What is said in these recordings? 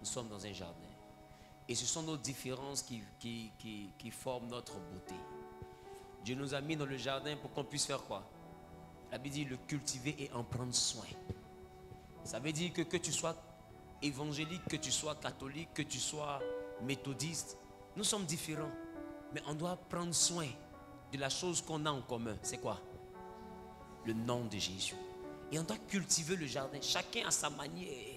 nous sommes dans un jardin. Et ce sont nos différences qui forment notre beauté. Dieu nous a mis dans le jardin pour qu'on puisse faire quoi? La Bible dit le cultiver et en prendre soin. Ça veut dire que tu sois évangélique, que tu sois catholique, que tu sois méthodiste, nous sommes différents. Mais on doit prendre soin de la chose qu'on a en commun. C'est quoi? Le nom de Jésus. Et on doit cultiver le jardin. Chacun à sa manière.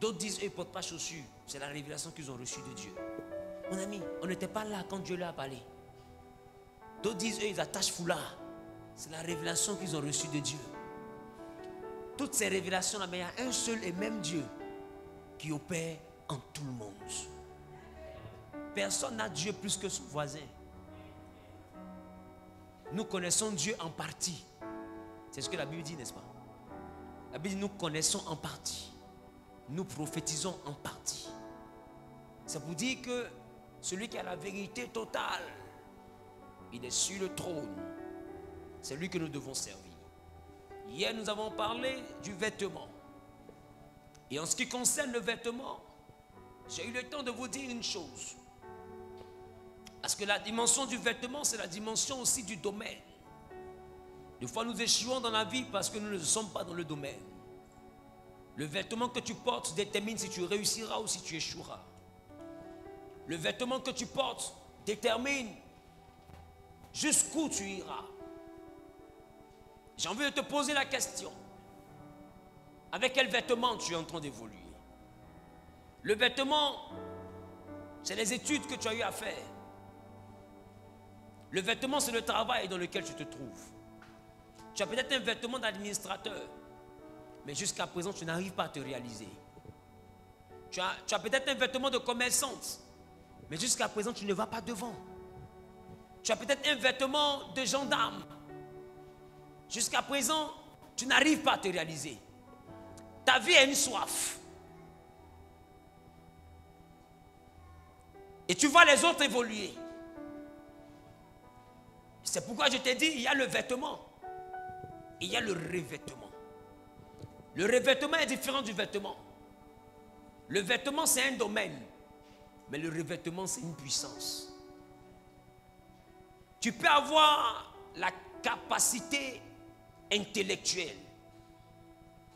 D'autres disent, eux, ils ne portent pas chaussures. C'est la révélation qu'ils ont reçue de Dieu. Mon ami, on n'était pas là quand Dieu leur a parlé. D'autres disent, eux, ils attachent foulard. C'est la révélation qu'ils ont reçue de Dieu. Toutes ces révélations-là, mais il y a un seul et même Dieu qui opère en tout le monde. Personne n'a Dieu plus que son voisin. Nous connaissons Dieu en partie. C'est ce que la Bible dit, n'est-ce pas? La Bible dit, nous connaissons en partie. Nous prophétisons en partie. Ça vous dit que celui qui a la vérité totale, il est sur le trône. C'est lui que nous devons servir. Hier, nous avons parlé du vêtement. Et en ce qui concerne le vêtement, j'ai eu le temps de vous dire une chose. Parce que la dimension du vêtement, c'est la dimension aussi du domaine. Des fois, nous échouons dans la vie parce que nous ne sommes pas dans le domaine. Le vêtement que tu portes détermine si tu réussiras ou si tu échoueras. Le vêtement que tu portes détermine jusqu'où tu iras. J'ai envie de te poser la question. Avec quel vêtement tu es en train d'évoluer? Le vêtement, c'est les études que tu as eu à faire. Le vêtement, c'est le travail dans lequel tu te trouves. Tu as peut-être un vêtement d'administrateur, mais jusqu'à présent, tu n'arrives pas à te réaliser. Tu as peut-être un vêtement de commerçante, mais jusqu'à présent, tu ne vas pas devant. Tu as peut-être un vêtement de gendarme. Jusqu'à présent, tu n'arrives pas à te réaliser. Ta vie a une soif. Et tu vois les autres évoluer. C'est pourquoi je t'ai dit, il y a le vêtement. Et il y a le revêtement. Le revêtement est différent du vêtement. Le vêtement, c'est un domaine. Mais le revêtement, c'est une puissance. Tu peux avoir la capacité intellectuelle.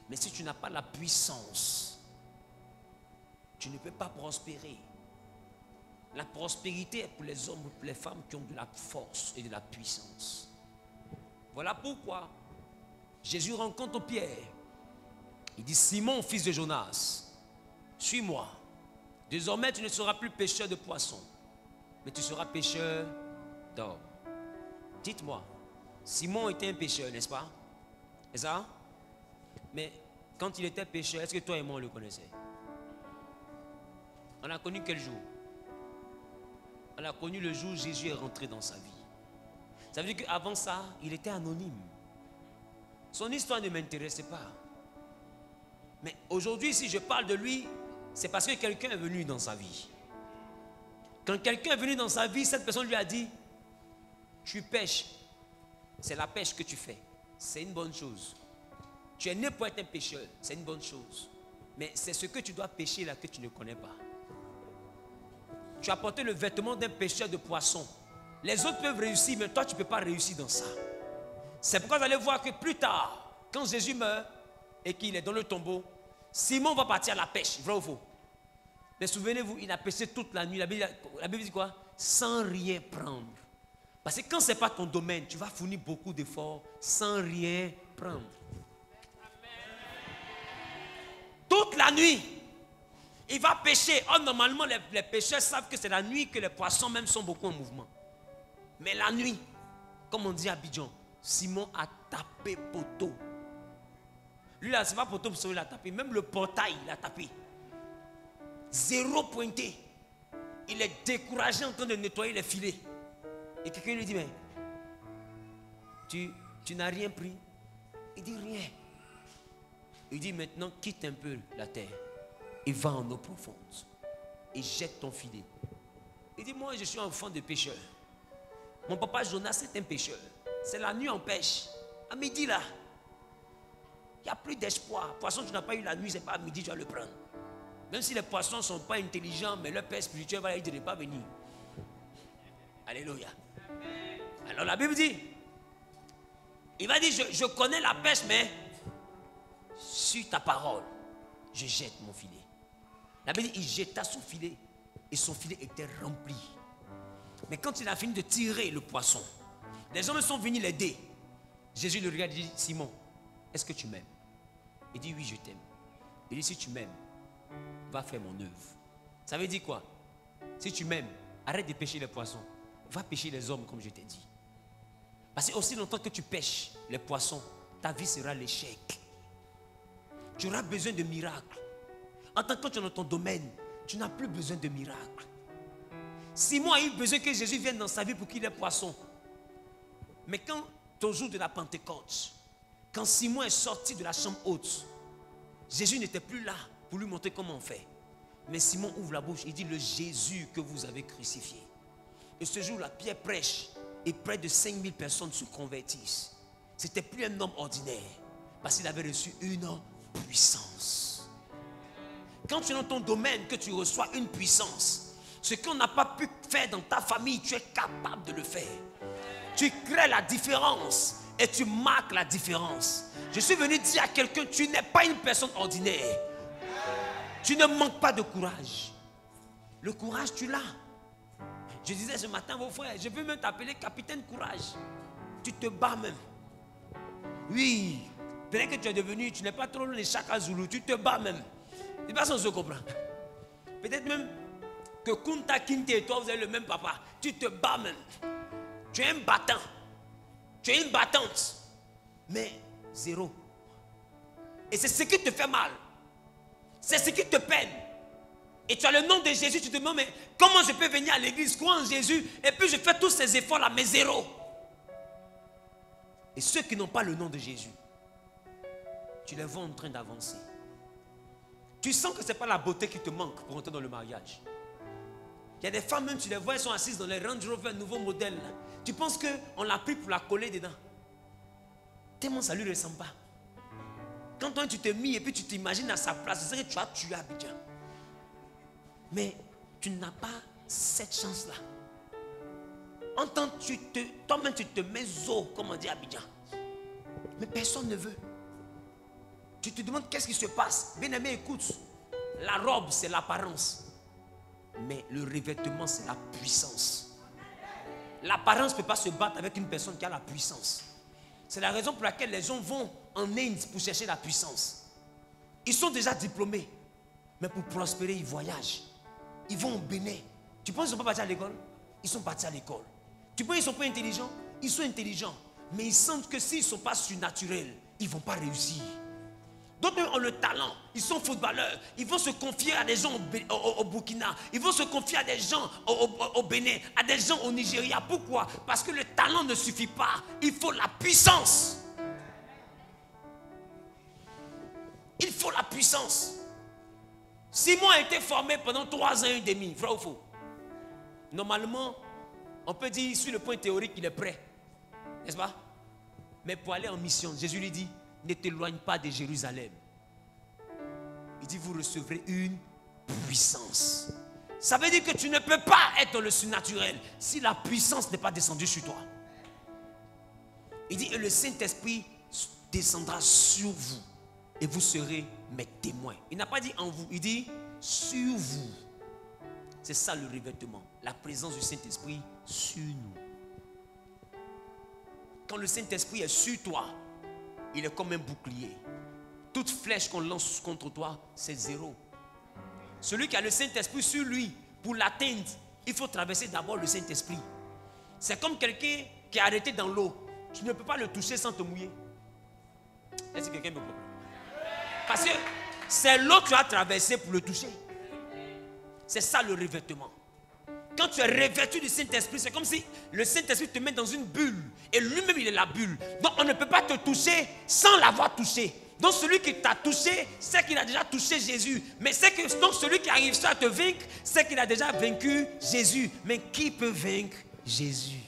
Mais si tu n'as pas la puissance, tu ne peux pas prospérer. La prospérité est pour les hommes ou pour les femmes qui ont de la force et de la puissance. Voilà pourquoi Jésus rencontre Pierre. Il dit, Simon, fils de Jonas, suis-moi. Désormais, tu ne seras plus pêcheur de poissons, mais tu seras pêcheur d'hommes. Dites-moi, Simon était un pêcheur, n'est-ce pas? C'est ça? Mais quand il était pêcheur, est-ce que toi et moi on le connaissait? On a connu quel jour? On a connu le jour où Jésus est rentré dans sa vie. Ça veut dire qu'avant ça, il était anonyme. Son histoire ne m'intéressait pas. Mais aujourd'hui, si je parle de lui, c'est parce que quelqu'un est venu dans sa vie. Quand quelqu'un est venu dans sa vie, cette personne lui a dit, tu pêches. C'est la pêche que tu fais. C'est une bonne chose. Tu es né pour être un pêcheur. C'est une bonne chose. Mais c'est ce que tu dois pêcher là que tu ne connais pas. Tu as porté le vêtement d'un pêcheur de poissons. Les autres peuvent réussir, mais toi, tu ne peux pas réussir dans ça. C'est pourquoi vous allez voir que plus tard, quand Jésus meurt et qu'il est dans le tombeau, Simon va partir à la pêche, vrai ou faux? Mais souvenez-vous, il a pêché toute la nuit. La Bible dit quoi? Sans rien prendre. Parce que quand ce n'est pas ton domaine, tu vas fournir beaucoup d'efforts sans rien prendre. Toute la nuit, il va pêcher. Oh, normalement, les pêcheurs savent que c'est la nuit que les poissons même sont beaucoup en mouvement. Mais la nuit, comme on dit à Abidjan, Simon a tapé poteau. Lui là, c'est pas poteau pour sauver, il a tapé. Même le portail, il a tapé. Zéro pointé. Il est découragé en train de nettoyer les filets. Et quelqu'un lui dit, mais tu n'as rien pris? Il dit rien. Il dit maintenant quitte un peu la terre et va en eau profonde et jette ton filet. Il dit moi je suis enfant de pêcheur. Mon papa Jonas est un pêcheur. C'est la nuit on pêche. À midi là, il n'y a plus d'espoir. Poisson tu n'as pas eu la nuit, c'est pas à midi tu vas le prendre. Même si les poissons ne sont pas intelligents, mais leur père spirituel va leur dire de ne pas venir. Alléluia. Alors la Bible dit, il va dire, je connais la pêche, mais sur ta parole, je jette mon filet. La Bible dit, il jeta son filet et son filet était rempli. Mais quand il a fini de tirer le poisson, les hommes sont venus l'aider. Jésus le regarde et dit, Simon, est-ce que tu m'aimes? Il dit, oui, je t'aime. Il dit, si tu m'aimes, va faire mon œuvre. Ça veut dire quoi? Si tu m'aimes, arrête de pêcher les poissons. Va pêcher les hommes comme je t'ai dit. Parce que aussi longtemps que tu pêches les poissons, ta vie sera l'échec. Tu auras besoin de miracles. En tant que tu es dans ton domaine, tu n'as plus besoin de miracles. Simon a eu besoin que Jésus vienne dans sa vie pour qu'il ait poisson. Mais quand, au jour de la Pentecôte, quand Simon est sorti de la chambre haute, Jésus n'était plus là pour lui montrer comment on fait. Mais Simon ouvre la bouche, il dit, le Jésus que vous avez crucifié. Et ce jour-là, Pierre prêche et près de 5000 personnes se convertissent. C'était plus un homme ordinaire parce qu'il avait reçu une puissance. Quand tu es dans ton domaine, que tu reçois une puissance, ce qu'on n'a pas pu faire dans ta famille, tu es capable de le faire. Tu crées la différence et tu marques la différence. Je suis venu dire à quelqu'un, tu n'es pas une personne ordinaire. Tu ne manques pas de courage. Le courage, tu l'as. Je disais ce matin, vos frères, je peux même t'appeler capitaine courage. Tu te bats même. Oui, peut-être que tu es devenu, tu n'es pas trop le Chaka Zulu, tu te bats même. C'est pas ça qu'on se comprend. Peut-être même que Kunta Kinte et toi, vous avez le même papa. Tu te bats même. Tu es un battant. Tu es une battante. Mais zéro. Et c'est ce qui te fait mal. C'est ce qui te peine. Et tu as le nom de Jésus, tu te demandes, mais comment je peux venir à l'église, croire en Jésus, et puis je fais tous ces efforts-là, mais zéro. Et ceux qui n'ont pas le nom de Jésus, tu les vois en train d'avancer. Tu sens que ce n'est pas la beauté qui te manque pour entrer dans le mariage. Il y a des femmes, même tu les vois, elles sont assises dans les Range Rover, nouveau modèle. Là. Tu penses qu'on l'a pris pour la coller dedans. Tellement ça ne lui ressemble pas. Quand toi tu t'es mis et puis tu t'imagines à sa place, c'est que tu as tué Abidjan. Mais tu n'as pas cette chance-là. En tant que toi-même tu te mets zo, comme on dit à Abidjan. Mais personne ne veut. Tu te demandes qu'est-ce qui se passe. Bien aimé, écoute. La robe, c'est l'apparence. Mais le revêtement, c'est la puissance. L'apparence ne peut pas se battre avec une personne qui a la puissance. C'est la raison pour laquelle les gens vont en Inde pour chercher la puissance. Ils sont déjà diplômés. Mais pour prospérer, ils voyagent. Ils vont au Bénin. Tu penses qu'ils ne sont pas partis à l'école? Ils sont partis à l'école. Tu penses qu'ils ne sont pas intelligents? Ils sont intelligents. Mais ils sentent que s'ils ne sont pas surnaturels, ils ne vont pas réussir. D'autres ont le talent. Ils sont footballeurs. Ils vont se confier à des gens au Burkina. Ils vont se confier à des gens au Bénin, à des gens au Nigeria. Pourquoi? Parce que le talent ne suffit pas. Il faut la puissance. Il faut la puissance. Simon a été formé pendant 3 ans et demi, vrai ou faux? Normalement, on peut dire sur le point théorique qu'il est prêt. N'est-ce pas? Mais pour aller en mission, Jésus lui dit, ne t'éloigne pas de Jérusalem. Il dit, vous recevrez une puissance. Ça veut dire que tu ne peux pas être dans le surnaturel si la puissance n'est pas descendue sur toi. Il dit, et le Saint-Esprit descendra sur vous. Et vous serez mes témoins. Il n'a pas dit en vous, il dit sur vous. C'est ça le revêtement. La présence du Saint-Esprit sur nous. Quand le Saint-Esprit est sur toi, il est comme un bouclier. Toute flèche qu'on lance contre toi, c'est zéro. Celui qui a le Saint-Esprit sur lui, pour l'atteindre, il faut traverser d'abord le Saint-Esprit. C'est comme quelqu'un qui est arrêté dans l'eau. Tu ne peux pas le toucher sans te mouiller. Est-ce que quelqu'un me comprend? Parce que c'est l'eau que tu as traversé pour le toucher. C'est ça le revêtement. Quand tu es revêtu du Saint-Esprit, c'est comme si le Saint-Esprit te met dans une bulle. Et lui-même, il est la bulle. Donc, on ne peut pas te toucher sans l'avoir touché. Donc, celui qui t'a touché, c'est qu'il a déjà touché Jésus. Mais c'est que donc, celui qui arrive à te vaincre, c'est qu'il a déjà vaincu Jésus. Mais qui peut vaincre Jésus?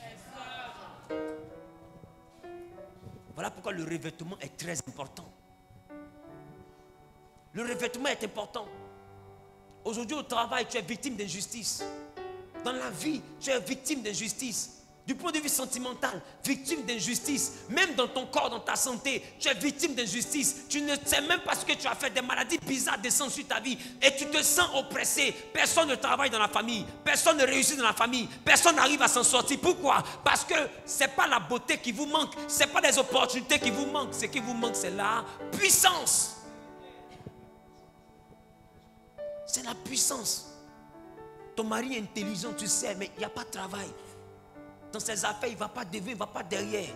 Voilà pourquoi le revêtement est très important. Le revêtement est important. Aujourd'hui au travail, tu es victime d'injustice. Dans la vie, tu es victime d'injustice. Du point de vue sentimental, victime d'injustice. Même dans ton corps, dans ta santé, tu es victime d'injustice. Tu ne sais même pas ce que tu as fait. Des maladies bizarres descendent sur ta vie. Et tu te sens oppressé. Personne ne travaille dans la famille. Personne ne réussit dans la famille. Personne n'arrive à s'en sortir. Pourquoi? Parce que ce n'est pas la beauté qui vous manque. Ce n'est pas les opportunités qui vous manquent. Ce qui vous manque, c'est la puissance. C'est la puissance. Ton mari est intelligent, tu sais, mais il n'y a pas de travail. Dans ses affaires, il ne va pas devant, il ne va pas derrière.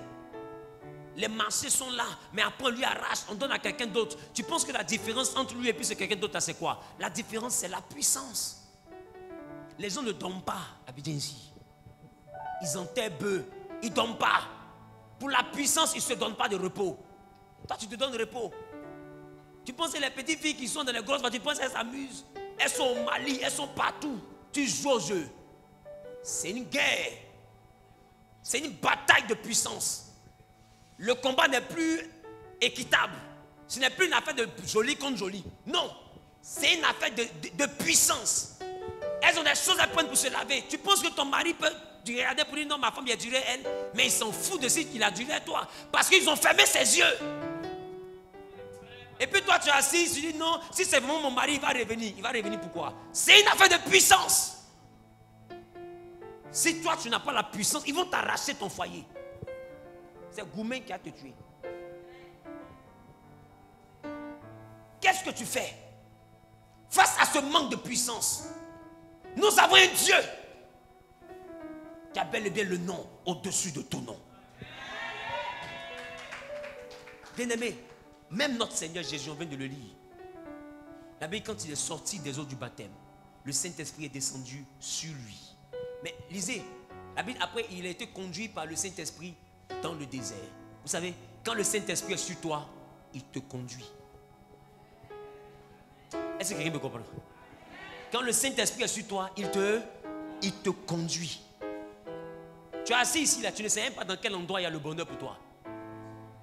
Les marchés sont là, mais après on lui arrache, on donne à quelqu'un d'autre. Tu penses que la différence entre lui et puis ce quelqu'un d'autre, c'est quoi? La différence, c'est la puissance. Les gens ne dorment pas à Abidjan ici. Ils enterrent bœufs, ils ne dorment pas. Pour la puissance, ils ne se donnent pas de repos. Toi, tu te donnes repos. Tu penses que les petites filles qui sont dans les grosses voitures, tu penses qu'elles s'amusent? Elles sont au Mali, elles sont partout. Tu joues au jeu. C'est une guerre. C'est une bataille de puissance. Le combat n'est plus équitable. Ce n'est plus une affaire de joli contre joli. Non. C'est une affaire de puissance. Elles ont des choses à prendre pour se laver. Tu penses que ton mari peut regarder pour dire non, ma femme, il a duré elle. Mais il s'en fout de ce qu'il a duré toi. Parce qu'ils ont fermé ses yeux. Et puis toi, tu es assis, tu dis non, si c'est vraiment mon mari, il va revenir. Il va revenir pourquoi? C'est une affaire de puissance. Si toi, tu n'as pas la puissance, ils vont t'arracher ton foyer. C'est Goumen qui a te tué. Qu'est-ce que tu fais face à ce manque de puissance? Nous avons un Dieu qui a bel et bien le nom au-dessus de tout nom. Bien-aimé, même notre Seigneur Jésus, on vient de le lire. La Bible, quand il est sorti des eaux du baptême, le Saint-Esprit est descendu sur lui. Mais lisez, la Bible, après, il a été conduit par le Saint-Esprit dans le désert. Vous savez, quand le Saint-Esprit est sur toi, il te conduit. Est-ce que quelqu'un me comprend? Quand le Saint-Esprit est sur toi, il te conduit. Tu es assis ici, là, tu ne sais même pas dans quel endroit il y a le bonheur pour toi.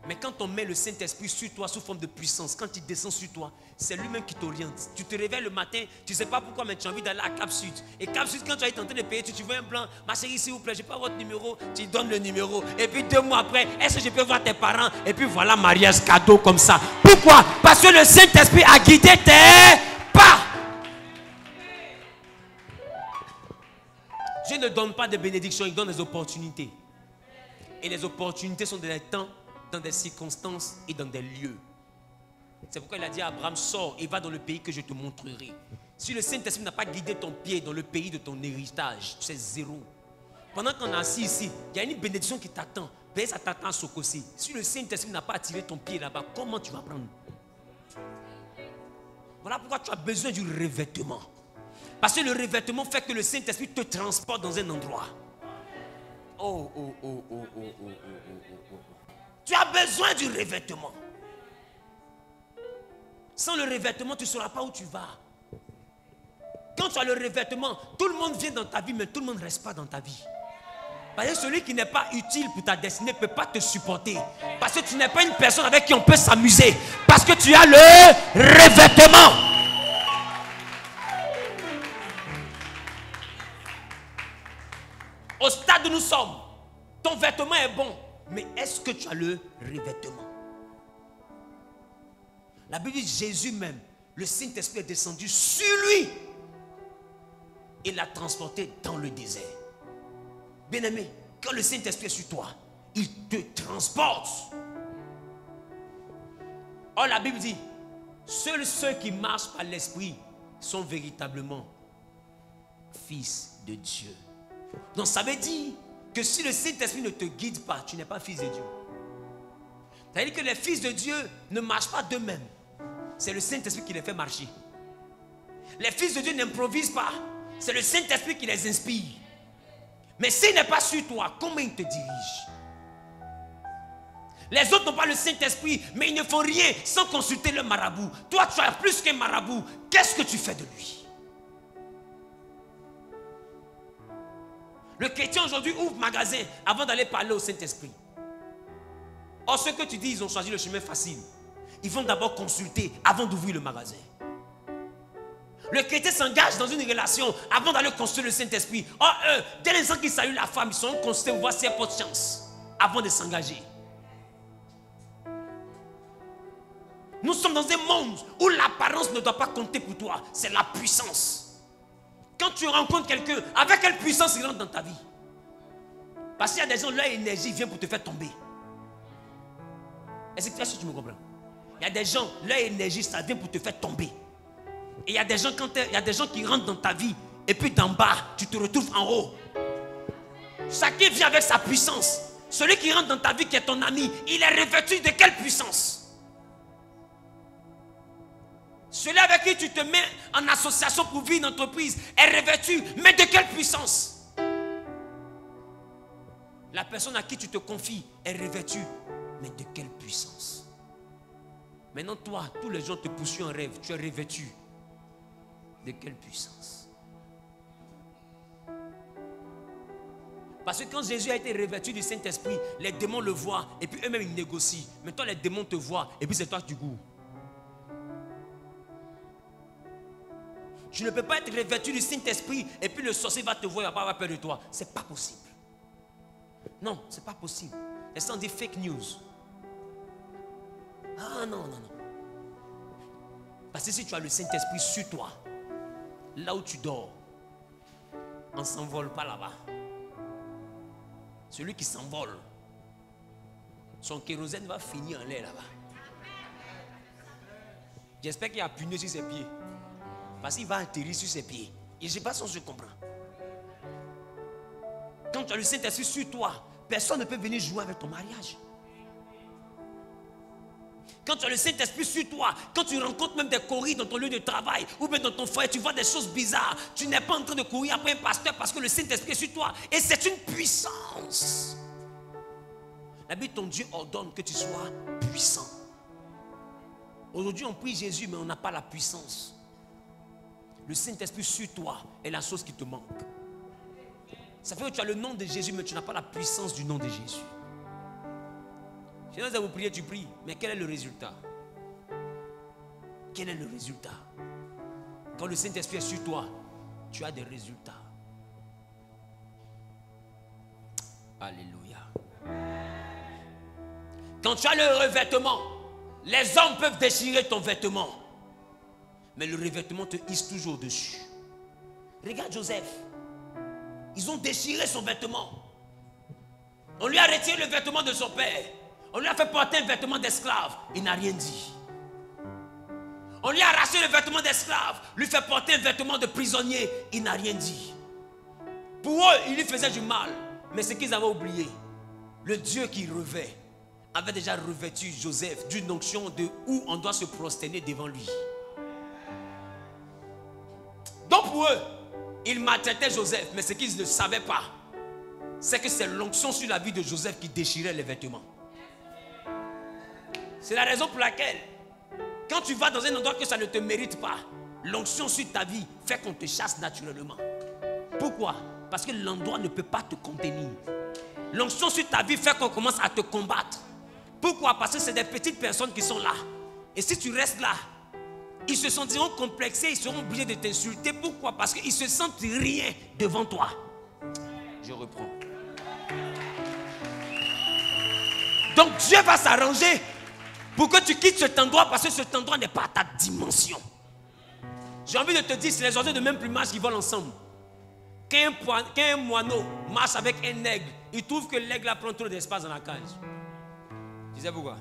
Mais quand on met le Saint-Esprit sur toi sous forme de puissance, quand il descend sur toi, c'est lui-même qui t'oriente. Tu te réveilles le matin, tu ne sais pas pourquoi, mais tu as envie d'aller à Cap Sud. Et Cap Sud, quand tu as été en train de payer, tu vois un blanc, ma chérie, s'il vous plaît, je n'ai pas votre numéro, tu donnes le numéro. Et puis 2 mois après, est-ce que je peux voir tes parents? Et puis voilà, mariage cadeau comme ça. Pourquoi? Parce que le Saint-Esprit a guidé tes pas. Dieu ne donne pas de bénédictions, il donne des opportunités. Et les opportunités sont dans des temps, dans des circonstances et dans des lieux. C'est pourquoi il a dit à Abraham, sors et va dans le pays que je te montrerai. Si le Saint-Esprit n'a pas guidé ton pied dans le pays de ton héritage, c'est zéro. Pendant qu'on est assis ici, il y a une bénédiction qui t'attend. Ça t'attend à Sokossi. Si le Saint-Esprit n'a pas attiré ton pied là-bas, comment tu vas prendre? Voilà pourquoi tu as besoin du revêtement. Parce que le revêtement fait que le Saint-Esprit te transporte dans un endroit. Oh. Tu as besoin du revêtement. Sans le revêtement, tu ne sauras pas où tu vas. Quand tu as le revêtement, tout le monde vient dans ta vie, mais tout le monde ne reste pas dans ta vie. Parce que celui qui n'est pas utile pour ta destinée ne peut pas te supporter. Parce que tu n'es pas une personne avec qui on peut s'amuser. Parce que tu as le revêtement. Au stade où nous sommes, ton vêtement est bon. Mais est-ce que tu as le revêtement? La Bible dit Jésus même, le Saint-Esprit est descendu sur lui. Et l'a transporté dans le désert. Bien-aimé, quand le Saint-Esprit est sur toi, il te transporte. Or la Bible dit, seuls ceux qui marchent par l'Esprit sont véritablement fils de Dieu. Donc ça veut dire que si le Saint-Esprit ne te guide pas, tu n'es pas fils de Dieu. Ça veut dire que les fils de Dieu ne marchent pas d'eux-mêmes. C'est le Saint-Esprit qui les fait marcher. Les fils de Dieu n'improvisent pas. C'est le Saint-Esprit qui les inspire. Mais s'il n'est pas sur toi, comment il te dirige? Les autres n'ont pas le Saint-Esprit, mais ils ne font rien sans consulter le marabout. Toi, tu as plus qu'un marabout. Qu'est-ce que tu fais de lui? Le chrétien aujourd'hui ouvre magasin avant d'aller parler au Saint-Esprit. Or, ceux que tu dis, ils ont choisi le chemin facile. Ils vont d'abord consulter avant d'ouvrir le magasin. Le chrétien s'engage dans une relation avant d'aller construire le Saint-Esprit. Or, eux, dès l'instant qu'ils saluent la femme, ils sont constatés, voici un peu de chance avant de s'engager. Nous sommes dans un monde où l'apparence ne doit pas compter pour toi. C'est la puissance. Quand tu rencontres quelqu'un, avec quelle puissance il rentre dans ta vie? Parce qu'il y a des gens, leur énergie vient pour te faire tomber. Est-ce que tu me comprends? Il y a des gens, leur énergie, ça vient pour te faire tomber. Et il y a des gens, il y a des gens qui rentrent dans ta vie, et puis d'en bas, tu te retrouves en haut. Chacun vient avec sa puissance. Celui qui rentre dans ta vie, qui est ton ami, il est revêtu de quelle puissance? Celui avec qui tu te mets en association pour vivre une entreprise est revêtu, mais de quelle puissance? La personne à qui tu te confies est revêtue, mais de quelle puissance? Maintenant, toi, tous les gens te poursuivent en rêve, tu es revêtu. De quelle puissance? Parce que quand Jésus a été revêtu du Saint-Esprit, les démons le voient et puis eux-mêmes ils négocient. Mais toi, les démons te voient et puis c'est toi qui goûtes. Tu ne peux pas être revêtu du Saint-Esprit et puis le sorcier va te voir, il va pas avoir peur de toi. C'est pas possible. Non, c'est pas possible. Et ça, on dit fake news. Ah non, non, non. Parce que si tu as le Saint-Esprit sur toi, là où tu dors, on ne s'envole pas là-bas. Celui qui s'envole, son kérosène va finir en l'air là-bas. J'espère qu'il a puni sur ses pieds. Parce qu'il va atterrir sur ses pieds. Et je ne sais pas si on se comprend. Quand tu as le Saint-Esprit sur toi, personne ne peut venir jouer avec ton mariage. Quand tu as le Saint-Esprit sur toi, quand tu rencontres même des courriers dans ton lieu de travail ou même dans ton foyer, tu vois des choses bizarres. Tu n'es pas en train de courir après un pasteur parce que le Saint-Esprit est sur toi. Et c'est une puissance. La Bible, ton Dieu ordonne que tu sois puissant. Aujourd'hui, on prie Jésus, mais on n'a pas la puissance. Le Saint-Esprit sur toi est la chose qui te manque. Ça fait que tu as le nom de Jésus, mais tu n'as pas la puissance du nom de Jésus. Je n'ose à vous prier, tu pries, mais quel est le résultat? Quel est le résultat? Quand le Saint-Esprit est sur toi, tu as des résultats. Alléluia. Quand tu as le revêtement, les hommes peuvent déchirer ton vêtement, mais le revêtement te hisse toujours dessus. Regarde Joseph. Ils ont déchiré son vêtement. On lui a retiré le vêtement de son père. On lui a fait porter un vêtement d'esclave. Il n'a rien dit. On lui a arraché le vêtement d'esclave. Lui fait porter un vêtement de prisonnier. Il n'a rien dit. Pour eux, il lui faisait du mal. Mais ce qu'ils avaient oublié, le Dieu qui revêt avait déjà revêtu Joseph d'une onction de où on doit se prosterner devant lui. Donc pour eux, ils maltraitaient Joseph. Mais ce qu'ils ne savaient pas, c'est que c'est l'onction sur la vie de Joseph qui déchirait les vêtements. C'est la raison pour laquelle, quand tu vas dans un endroit que ça ne te mérite pas, l'onction sur ta vie fait qu'on te chasse naturellement. Pourquoi? Parce que l'endroit ne peut pas te contenir. L'onction sur ta vie fait qu'on commence à te combattre. Pourquoi? Parce que c'est des petites personnes qui sont là. Et si tu restes là, ils se sentiront complexés, ils seront obligés de t'insulter. Pourquoi? Parce qu'ils se sentent rien devant toi. Je reprends. Donc Dieu va s'arranger pour que tu quittes cet endroit parce que cet endroit n'est pas ta dimension. J'ai envie de te dire, c'est les oiseaux de même plumage qui volent ensemble. Quand un moineau marche avec un aigle, il trouve que l'aigle prend trop d'espace dans la cage. Tu sais pourquoi?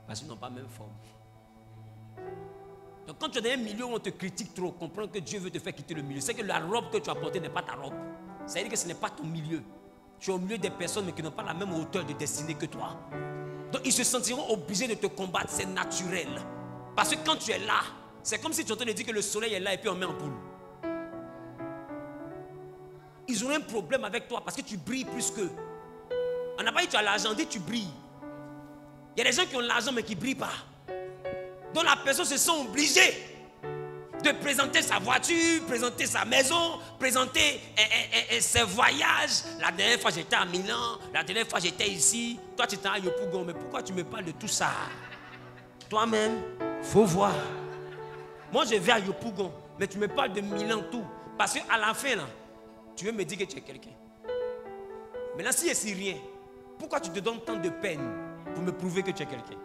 Parce qu'ils n'ont pas la même forme. Donc quand tu es dans un milieu où on te critique trop, comprends que Dieu veut te faire quitter le milieu. C'est que la robe que tu as portée n'est pas ta robe. Ça veut dire que ce n'est pas ton milieu. Tu es au milieu des personnes mais qui n'ont pas la même hauteur de destinée que toi. Donc ils se sentiront obligés de te combattre, c'est naturel. Parce que quand tu es là, c'est comme si tu es en train de dire que le soleil est là et puis on met en poule. Ils auront un problème avec toi parce que tu brilles plus qu'eux. On n'a pas dit tu as l'argent, on dit tu brilles. Il y a des gens qui ont l'argent mais qui ne brillent pas. Donc la personne se sent obligée de présenter sa voiture, présenter sa maison, présenter ses voyages. La dernière fois j'étais à Milan, la dernière fois j'étais ici. Toi tu étais à Yopougon, mais pourquoi tu me parles de tout ça? Toi-même, il faut voir. Moi je vais à Yopougon. Mais tu me parles de 1000 ans, tout. Parce qu'à la fin, là, tu veux me dire que tu es quelqu'un. Maintenant, si je suis rien, pourquoi tu te donnes tant de peine pour me prouver que tu es quelqu'un?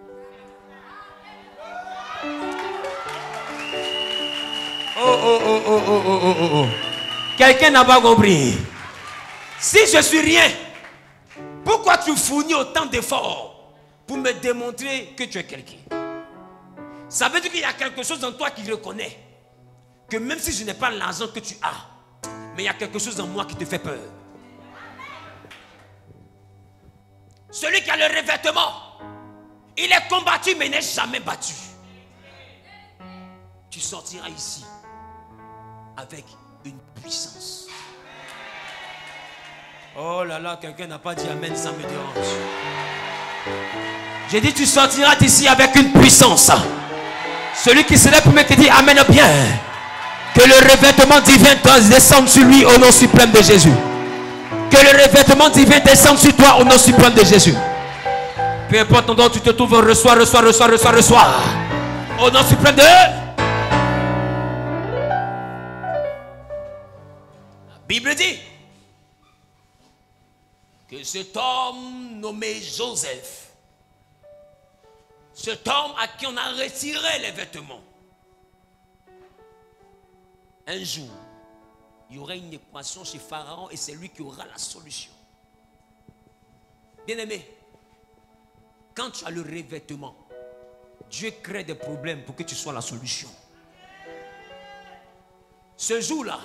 Oh. Quelqu'un n'a pas compris. Si je suis rien, pourquoi tu fournis autant d'efforts pour me démontrer que tu es quelqu'un? Ça veut dire qu'il y a quelque chose en toi qui reconnaît que même si je n'ai pas l'argent que tu as, mais il y a quelque chose en moi qui te fait peur. Celui qui a le revêtement, il est combattu mais n'est jamais battu. Tu sortiras ici avec une puissance. Oh là là, quelqu'un n'a pas dit amen, ça me dérange. J'ai dit tu sortiras d'ici avec une puissance. Celui qui se lève pour me dire amen bien. Que le revêtement divin descende sur lui au nom suprême de Jésus. Que le revêtement divin descende sur toi au nom suprême de Jésus. Peu importe où tu te trouves, reçois. Au nom suprême de... La Bible dit que cet homme nommé Joseph, cet homme à qui on a retiré les vêtements, un jour, il y aura une équation chez Pharaon et c'est lui qui aura la solution. Bien-aimé, quand tu as le revêtement, Dieu crée des problèmes pour que tu sois la solution. Ce jour-là,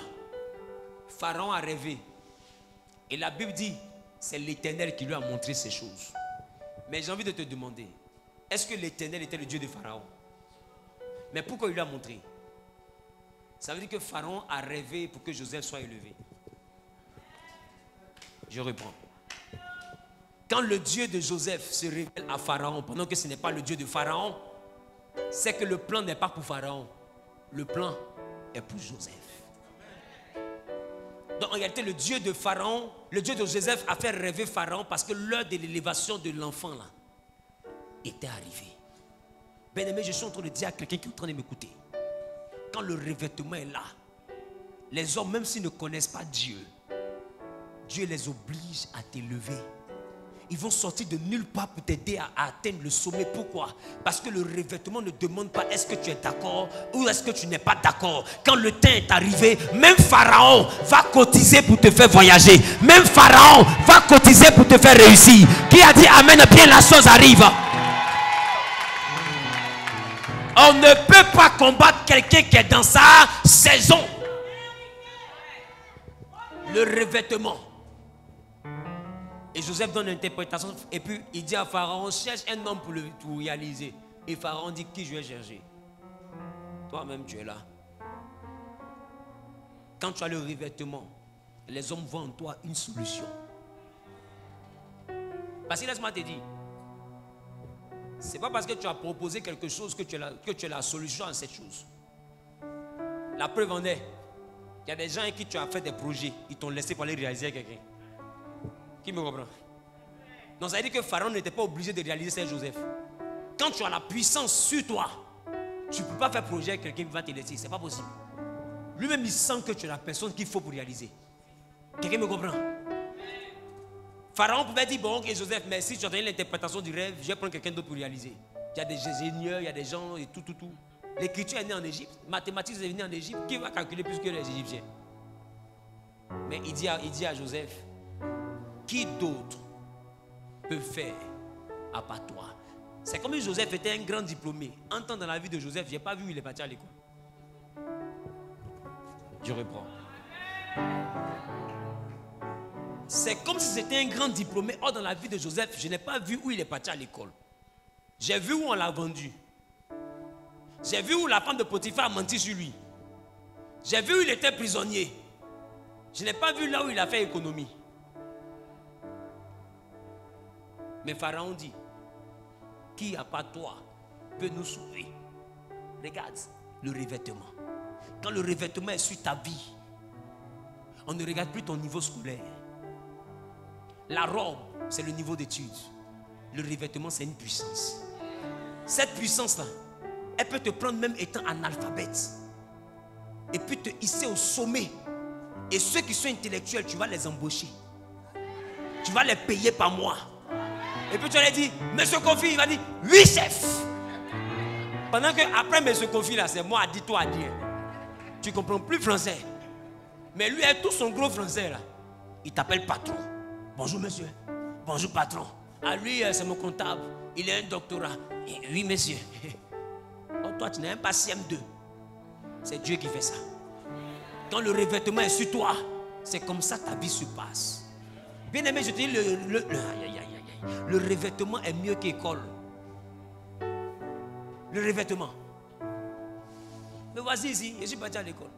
Pharaon a rêvé. Et la Bible dit, c'est l'Éternel qui lui a montré ces choses. Mais j'ai envie de te demander, est-ce que l'Éternel était le Dieu de Pharaon? Mais pourquoi il lui a montré? Ça veut dire que Pharaon a rêvé pour que Joseph soit élevé. Je reprends. Quand le Dieu de Joseph se révèle à Pharaon, pendant que ce n'est pas le Dieu de Pharaon, c'est que le plan n'est pas pour Pharaon. Le plan est pour Joseph. Donc en réalité, le Dieu de Pharaon, le Dieu de Joseph a fait rêver Pharaon parce que l'heure de l'élévation de l'enfant là était arrivée. Bien aimé, je suis en train de dire à quelqu'un qui est en train de m'écouter. Quand le revêtement est là, les hommes, même s'ils ne connaissent pas Dieu, Dieu les oblige à t'élever. Ils vont sortir de nulle part pour t'aider à atteindre le sommet. Pourquoi? Parce que le revêtement ne demande pas est-ce que tu es d'accord ou est-ce que tu n'es pas d'accord. Quand le temps est arrivé, même Pharaon va cotiser pour te faire voyager. Même Pharaon va cotiser pour te faire réussir. Qui a dit amen, bien la chose arrive. On ne peut pas combattre quelqu'un qui est dans sa saison. Le revêtement. Et Joseph donne l'interprétation et puis il dit à Pharaon, cherche un homme pour réaliser. Et Pharaon dit, qui je vais chercher? Toi-même tu es là. Quand tu as le revêtement, les hommes voient en toi une solution. Parce que laisse-moi te dire, c'est pas parce que tu as proposé quelque chose que tu as la solution à cette chose. La preuve en est, il y a des gens avec qui tu as fait des projets, ils t'ont laissé pour aller réaliser quelqu'un. Qui me comprend? Donc ça veut dire que Pharaon n'était pas obligé de réaliser Saint Joseph. Quand tu as la puissance sur toi, tu ne peux pas faire projet avec quelqu'un qui va te laisser. C'est pas possible. Lui-même il sent que tu es la personne qu'il faut pour réaliser. Quelqu'un me comprend? Pharaon pouvait dire, bon ok Joseph, mais si tu as donné l'interprétation du rêve, je vais prendre quelqu'un d'autre pour réaliser. Il y a des ingénieurs, il y a des gens et tout. L'écriture est née en Égypte, mathématiques est née en Égypte. Qui va calculer plus que les Égyptiens? Mais il dit à Joseph, qui d'autre peut faire à part toi? C'est comme si Joseph était un grand diplômé. En temps dans la vie de Joseph, je n'ai pas vu où il est parti à l'école. Je reprends. C'est comme si c'était un grand diplômé. Or dans la vie de Joseph, je n'ai pas vu où il est parti à l'école. J'ai vu où on l'a vendu. J'ai vu où la femme de Potiphar a menti sur lui. J'ai vu où il était prisonnier. Je n'ai pas vu là où il a fait économie. Mais Pharaon dit, qui à part toi peut nous sauver? Regarde le revêtement. Quand le revêtement est sur ta vie, on ne regarde plus ton niveau scolaire. La robe, c'est le niveau d'études. Le revêtement, c'est une puissance. Cette puissance-là, elle peut te prendre même étant analphabète. et puis te hisser au sommet. Et ceux qui sont intellectuels, tu vas les embaucher. Tu vas les payer par mois. Et puis tu vas lui dire, monsieur Kofi, il va dire, oui chef. Pendant que après monsieur Kofi là, c'est moi, dis-toi à dire. Tu ne comprends plus français. Mais lui, avec tout son gros français là, il t'appelle patron. Bonjour monsieur. Bonjour patron. Ah lui, c'est mon comptable. Il a un doctorat. Et, oui monsieur. Oh, toi, tu n'as même pas CM2. C'est Dieu qui fait ça. Quand le revêtement est sur toi, c'est comme ça que ta vie se passe. Bien aimé, je te dis, le revêtement est mieux qu'école. Le revêtement. Mais voici ici, je suis parti à l'école.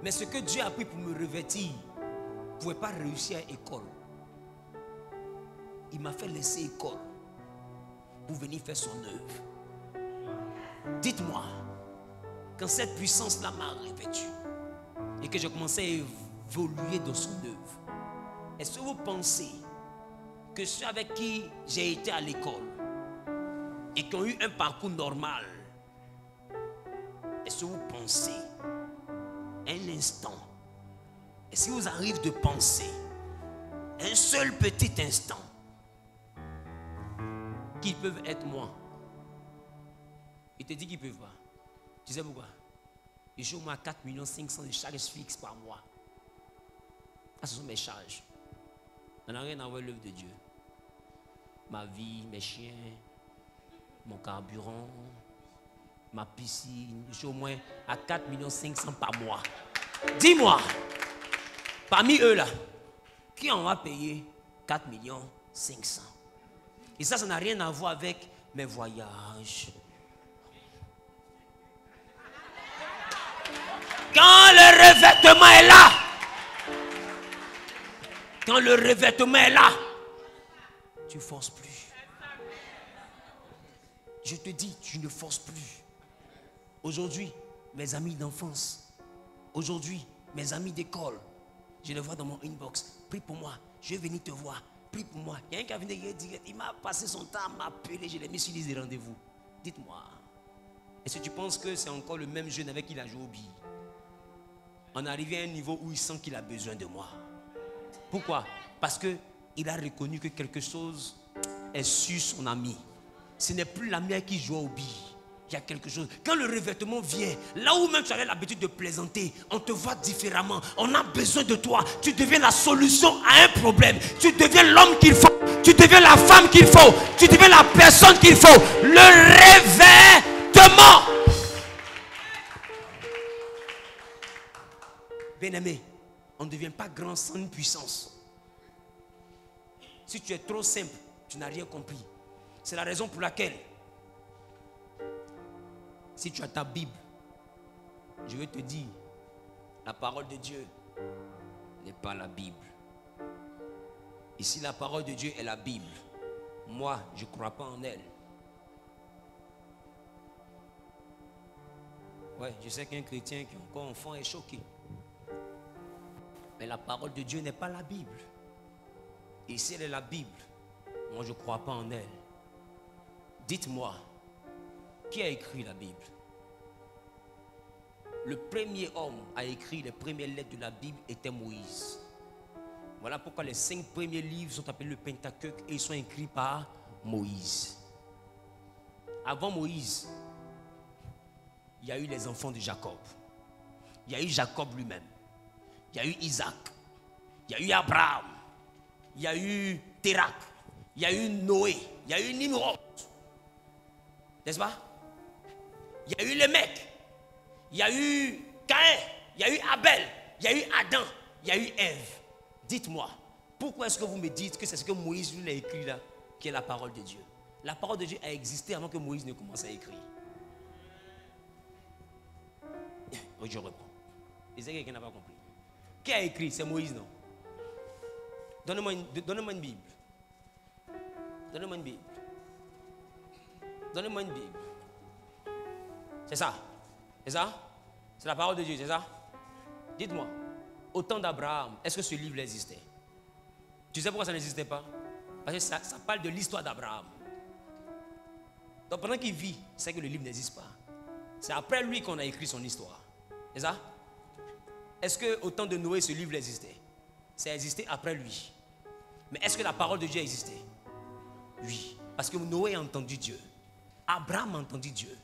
Mais ce que Dieu a pris pour me revêtir, je ne pouvais pas réussir à l'école. Il m'a fait laisser l'école pour venir faire son œuvre. Dites-moi, quand cette puissance-là m'a revêtu et que je commençais à évoluer dans son œuvre, est-ce que vous pensez que ceux avec qui j'ai été à l'école et qui ont eu un parcours normal, est-ce que vous pensez un instant, est-ce qu'il vous arrive de penser un seul petit instant qu'ils peuvent être moi? Il te dit qu'ils ne peuvent pas. Tu sais pourquoi? Ils jouent au moins 4 500 000 de charges fixes par mois. Ça, ce sont mes charges. Ça n'a rien à voir avec l'œuvre de Dieu. Ma vie, mes chiens, mon carburant, ma piscine. Je suis au moins à 4 500 000 par mois. Dis-moi, parmi eux là, qui en va payer 4 500 000? Et ça n'a rien à voir avec mes voyages. Quand le revêtement est là, quand le revêtement est là, tu ne forces plus. Je te dis, tu ne forces plus. Aujourd'hui, mes amis d'enfance, aujourd'hui, mes amis d'école, je les vois dans mon inbox. Prie pour moi, je vais venir te voir. Prie pour moi. Il y a un qui a venu dire, il m'a passé son temps à m'appeler, je l'ai mis sur les rendez-vous. Dites-moi, est-ce que tu penses que c'est encore le même jeune avec qui il a joué au billes? On est arrivé à un niveau où il sent qu'il a besoin de moi. Pourquoi? Parce qu'il a reconnu que quelque chose est sur son ami. Ce n'est plus l'ami avec qui joue au billes. Il y a quelque chose. Quand le revêtement vient, là où même tu avais l'habitude de plaisanter, on te voit différemment. On a besoin de toi. Tu deviens la solution à un problème. Tu deviens l'homme qu'il faut. Tu deviens la femme qu'il faut. Tu deviens la personne qu'il faut. Le revêtement. Bien-aimé, on ne devient pas grand sans une puissance. Si tu es trop simple, tu n'as rien compris. C'est la raison pour laquelle, si tu as ta Bible, je vais te dire, la parole de Dieu n'est pas la Bible. Et si la parole de Dieu est la Bible, moi, je ne crois pas en elle. Ouais, je sais qu'un chrétien qui est encore enfant est choqué. Mais la parole de Dieu n'est pas la Bible. Et si elle est la Bible, moi je ne crois pas en elle. Dites-moi, qui a écrit la Bible? Le premier homme à écrire les premières lettres de la Bible était Moïse. Voilà pourquoi les 5 premiers livres sont appelés le Pentateuque et ils sont écrits par Moïse. Avant Moïse, il y a eu les enfants de Jacob. Il y a eu Jacob lui-même. Il y a eu Isaac. Il y a eu Abraham. Il y a eu Térak. Il y a eu Noé. Il y a eu Nimrod. N'est-ce pas? Il y a eu les mecs. Il y a eu Caïn. Il y a eu Abel. Il y a eu Adam. Il y a eu Ève. Dites-moi, pourquoi est-ce que vous me dites que c'est ce que Moïse lui a écrit là, qui est la parole de Dieu? La parole de Dieu a existé avant que Moïse ne commence à écrire. Je reprends. Et c'est quelqu'un qui n'a pas compris. Qui a écrit? C'est Moïse, non? Donnez-moi une Bible. Donnez-moi une Bible. Donnez-moi une Bible. C'est ça? C'est ça? C'est la parole de Dieu, c'est ça? Dites-moi, au temps d'Abraham, est-ce que ce livre existait? Tu sais pourquoi ça n'existait pas? Parce que ça parle de l'histoire d'Abraham. Donc pendant qu'il vit, c'est que le livre n'existe pas. C'est après lui qu'on a écrit son histoire. C'est ça? Est-ce qu'au temps de Noé, ce livre existait? Ça a existé après lui. Mais est-ce que la parole de Dieu existait? Oui. Parce que Noé a entendu Dieu. Abraham a entendu Dieu.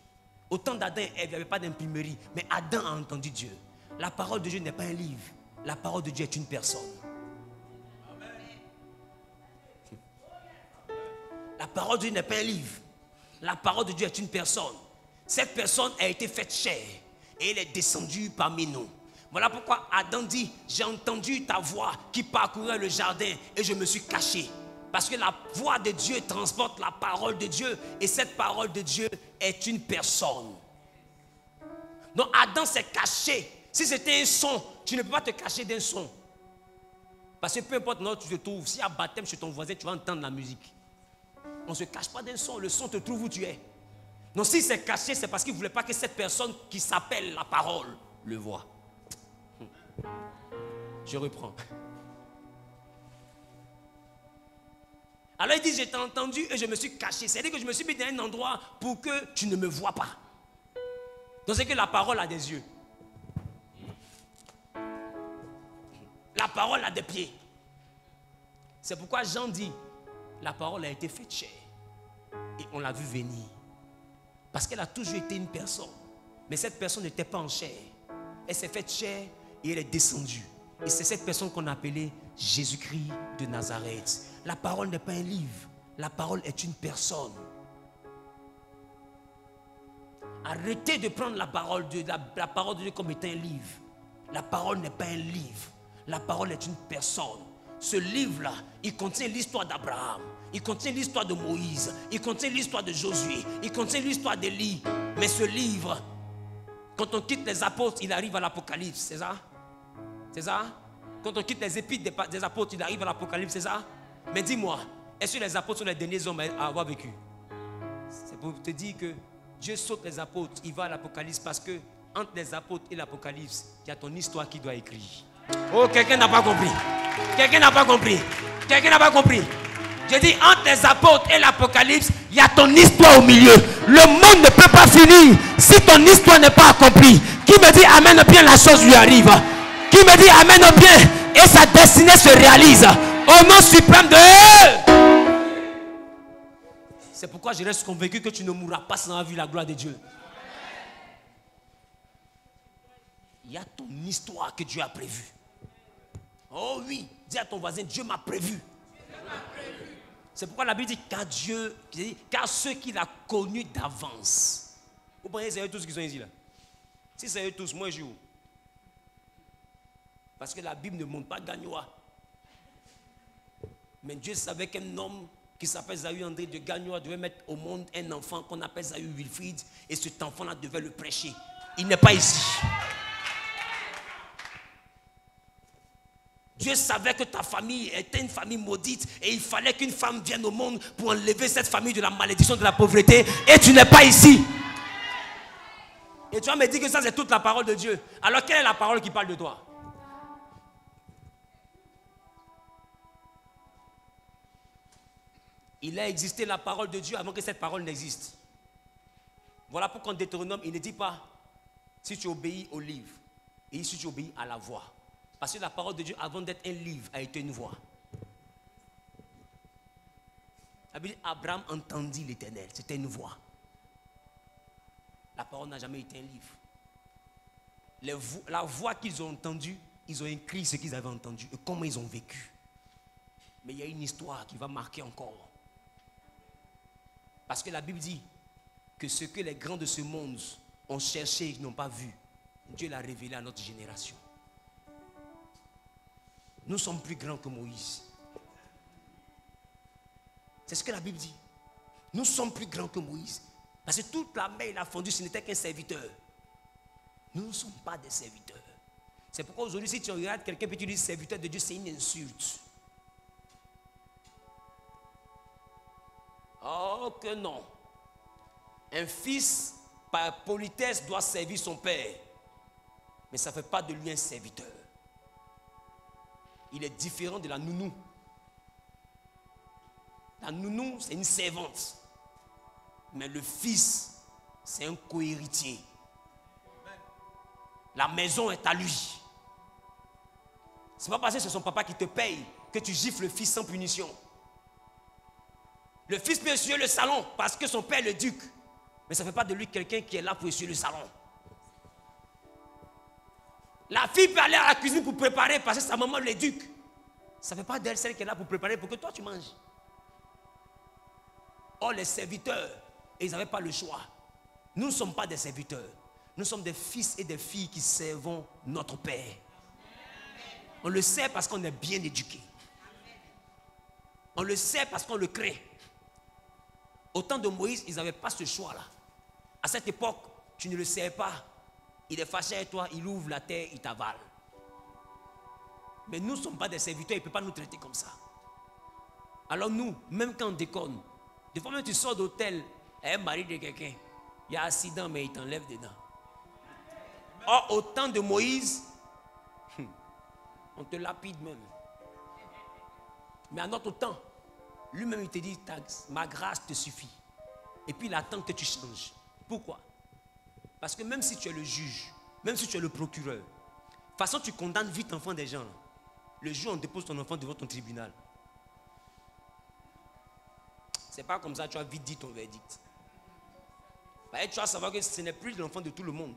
Au temps d'Adam et Ève, il n'y avait pas d'imprimerie. Mais Adam a entendu Dieu. La parole de Dieu n'est pas un livre. La parole de Dieu est une personne. La parole de Dieu n'est pas un livre. La parole de Dieu est une personne. Cette personne a été faite chair. Et elle est descendue parmi nous. Voilà pourquoi Adam dit, j'ai entendu ta voix qui parcourait le jardin et je me suis caché. Parce que la voix de Dieu transporte la parole de Dieu. Et cette parole de Dieu est une personne. Donc Adam s'est caché. Si c'était un son, tu ne peux pas te cacher d'un son. Parce que peu importe où tu te trouves, s'il y a baptême chez ton voisin, tu vas entendre la musique. On ne se cache pas d'un son. Le son te trouve où tu es. Donc s'il s'est caché, c'est parce qu'il ne voulait pas que cette personne qui s'appelle la parole le voie. Je reprends. Alors il dit, je t'ai entendu et je me suis caché. C'est-à-dire que je me suis mis dans un endroit pour que tu ne me vois pas. Donc c'est que la parole a des yeux. La parole a des pieds. C'est pourquoi Jean dit, la parole a été faite chair. Et on l'a vu venir. Parce qu'elle a toujours été une personne. Mais cette personne n'était pas en chair. Elle s'est faite chair et elle est descendue. Et c'est cette personne qu'on a appelée Jésus-Christ de Nazareth. La parole n'est pas un livre. La parole est une personne. Arrêtez de prendre la parole de Dieu comme étant un livre. La parole n'est pas un livre. La parole est une personne. Ce livre-là, il contient l'histoire d'Abraham. Il contient l'histoire de Moïse. Il contient l'histoire de Josué. Il contient l'histoire d'Élie. Mais ce livre, quand on quitte les apôtres, il arrive à l'Apocalypse. C'est ça? C'est ça? Quand on quitte les épîtres des apôtres, il arrive à l'Apocalypse. C'est ça? Mais dis-moi, est-ce que les apôtres sont les derniers hommes à avoir vécu? C'est pour te dire que Dieu saute les apôtres, il va à l'Apocalypse parce que entre les apôtres et l'Apocalypse, il y a ton histoire qui doit écrire. Oh, quelqu'un n'a pas compris. Quelqu'un n'a pas compris. Quelqu'un n'a pas compris. Je dis, entre les apôtres et l'Apocalypse, il y a ton histoire au milieu. Le monde ne peut pas finir si ton histoire n'est pas accomplie. Qui me dit amen bien, la chose lui arrive. Qui me dit amen bien et sa destinée se réalise. Au nom suprême de... C'est pourquoi je reste convaincu que tu ne mourras pas sans avoir vu la gloire de Dieu. Il y a ton histoire que Dieu a prévue. Oh oui, dis à ton voisin, Dieu m'a prévu. C'est pourquoi la Bible dit, car ceux qu'il a connus d'avance. Vous pensez que c'est eux tous qui sont ici là? Si c'est eux tous, moi je joue. Parce que la Bible ne montre pas Gagnoa. Mais Dieu savait qu'un homme qui s'appelle Zahu André de Gagnoa devait mettre au monde un enfant qu'on appelle Zahu Wilfried. Et cet enfant-là devait le prêcher. Il n'est pas ici. Dieu savait que ta famille était une famille maudite et il fallait qu'une femme vienne au monde pour enlever cette famille de la malédiction, de la pauvreté. Et tu n'es pas ici. Et tu vas me dire que ça c'est toute la parole de Dieu. Alors quelle est la parole qui parle de toi? Il a existé la parole de Dieu avant que cette parole n'existe. Voilà pourquoi en Deutéronome, il ne dit pas si tu obéis au livre et si tu obéis à la voix. Parce que la parole de Dieu, avant d'être un livre, a été une voix. La Bible dit, Abraham entendit l'Éternel. C'était une voix. La parole n'a jamais été un livre. La voix qu'ils ont entendue, ils ont écrit ce qu'ils avaient entendu et comment ils ont vécu. Mais il y a une histoire qui va marquer encore. Parce que la Bible dit que ce que les grands de ce monde ont cherché et qu'ils n'ont pas vu, Dieu l'a révélé à notre génération. Nous sommes plus grands que Moïse. C'est ce que la Bible dit. Nous sommes plus grands que Moïse. Parce que toute la mer, il a fondu, ce n'était qu'un serviteur. Nous ne sommes pas des serviteurs. C'est pourquoi aujourd'hui, si tu regardes quelqu'un et tu dis serviteur de Dieu, c'est une insulte. Oh que non. Un fils, par politesse, doit servir son père. Mais ça ne fait pas de lui un serviteur. Il est différent de la nounou. La nounou, c'est une servante. Mais le fils, c'est un co-héritier. La maison est à lui. C'est pas parce que c'est son papa qui te paye que tu gifles le fils sans punition. Le fils peut essuyer le salon parce que son père est le duc. Mais ça ne fait pas de lui quelqu'un qui est là pour essuyer le salon. La fille peut aller à la cuisine pour préparer parce que sa maman l'éduque. Ça ne fait pas d'elle celle qui est là pour préparer pour que toi tu manges. Or les serviteurs, ils n'avaient pas le choix. Nous ne sommes pas des serviteurs. Nous sommes des fils et des filles qui servons notre Père. On le sait parce qu'on est bien éduqué. On le sait parce qu'on le crée. Au temps de Moïse, ils n'avaient pas ce choix-là. À cette époque, tu ne le sais pas. Il est fâché avec toi, il ouvre la terre, il t'avale. Mais nous ne sommes pas des serviteurs, il ne peut pas nous traiter comme ça. Alors nous, même quand on déconne, des fois même tu sors d'hôtel, un mari de quelqu'un, il y a accident mais il t'enlève dedans. Or, au temps de Moïse, on te lapide même. Mais à notre temps, lui-même il te dit, ma grâce te suffit. Et puis il attend que tu changes. Pourquoi? Parce que même si tu es le juge, même si tu es le procureur, de toute façon tu condamnes vite l'enfant des gens. Le jour où on dépose ton enfant devant ton tribunal, c'est pas comme ça, tu as vite dit ton verdict. Tu vas savoir que ce n'est plus l'enfant de tout le monde.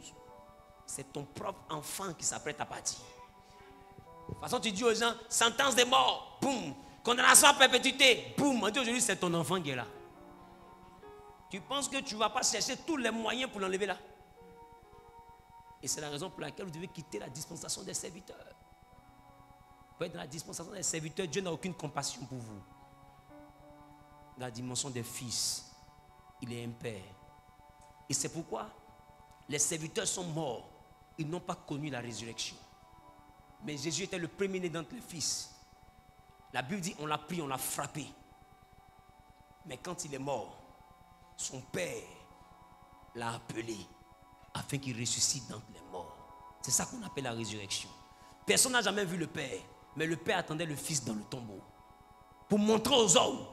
C'est ton propre enfant qui s'apprête à partir. De toute façon, tu dis aux gens, sentence de mort, boum, condamnation à perpétuité, boum. On dit aujourd'hui, c'est ton enfant qui est là. Tu penses que tu ne vas pas chercher tous les moyens pour l'enlever là? Et c'est la raison pour laquelle vous devez quitter la dispensation des serviteurs. Vous êtes dans la dispensation des serviteurs, Dieu n'a aucune compassion pour vous. Dans la dimension des fils, il est un père. Et c'est pourquoi les serviteurs sont morts. Ils n'ont pas connu la résurrection. Mais Jésus était le premier-né d'entre les fils. La Bible dit, on l'a pris, on l'a frappé. Mais quand il est mort, son père l'a appelé afin qu'il ressuscite d'entre les morts. C'est ça qu'on appelle la résurrection. Personne n'a jamais vu le père, mais le père attendait le fils dans le tombeau pour montrer aux hommes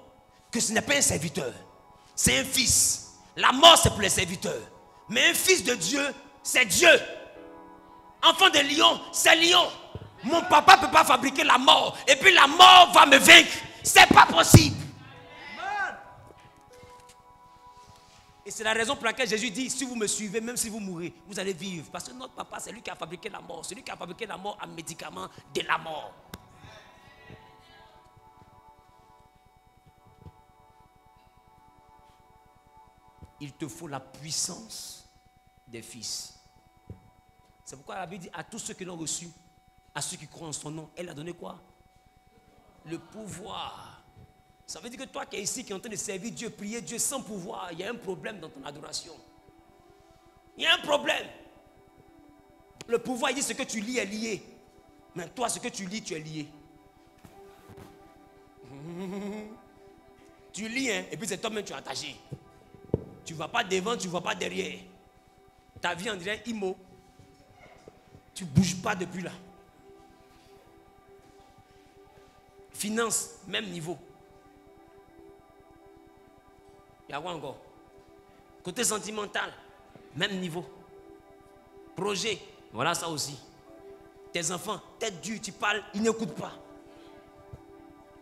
que ce n'est pas un serviteur, c'est un fils. La mort, c'est pour les serviteurs. Mais un fils de Dieu, c'est Dieu. Enfant de lion, c'est lion. Mon papa ne peut pas fabriquer la mort. Et puis la mort va me vaincre. C'est pas possible. Et c'est la raison pour laquelle Jésus dit, si vous me suivez, même si vous mourrez, vous allez vivre. Parce que notre papa, c'est lui qui a fabriqué la mort. C'est lui qui a fabriqué la mort en médicament de la mort. Il te faut la puissance des fils. C'est pourquoi la Bible dit à tous ceux qui l'ont reçu, à ceux qui croient en son nom, elle a donné quoi? Le pouvoir. Ça veut dire que toi qui es ici, qui es en train de servir Dieu, prier Dieu sans pouvoir, il y a un problème dans ton adoration. Il y a un problème. Le pouvoir, il dit ce que tu lis est lié. Mais toi, ce que tu lis, tu es lié. Tu lis, hein, et puis c'est toi-même tu es attaché. Tu ne vas pas devant, tu ne vas pas derrière. Ta vie, on dirait immo. Tu ne bouges pas depuis là. Finance, même niveau. Il y a quoi encore? Côté sentimental, même niveau. Projet, voilà ça aussi. Tes enfants, tête dure, tu parles, ils n'écoutent pas.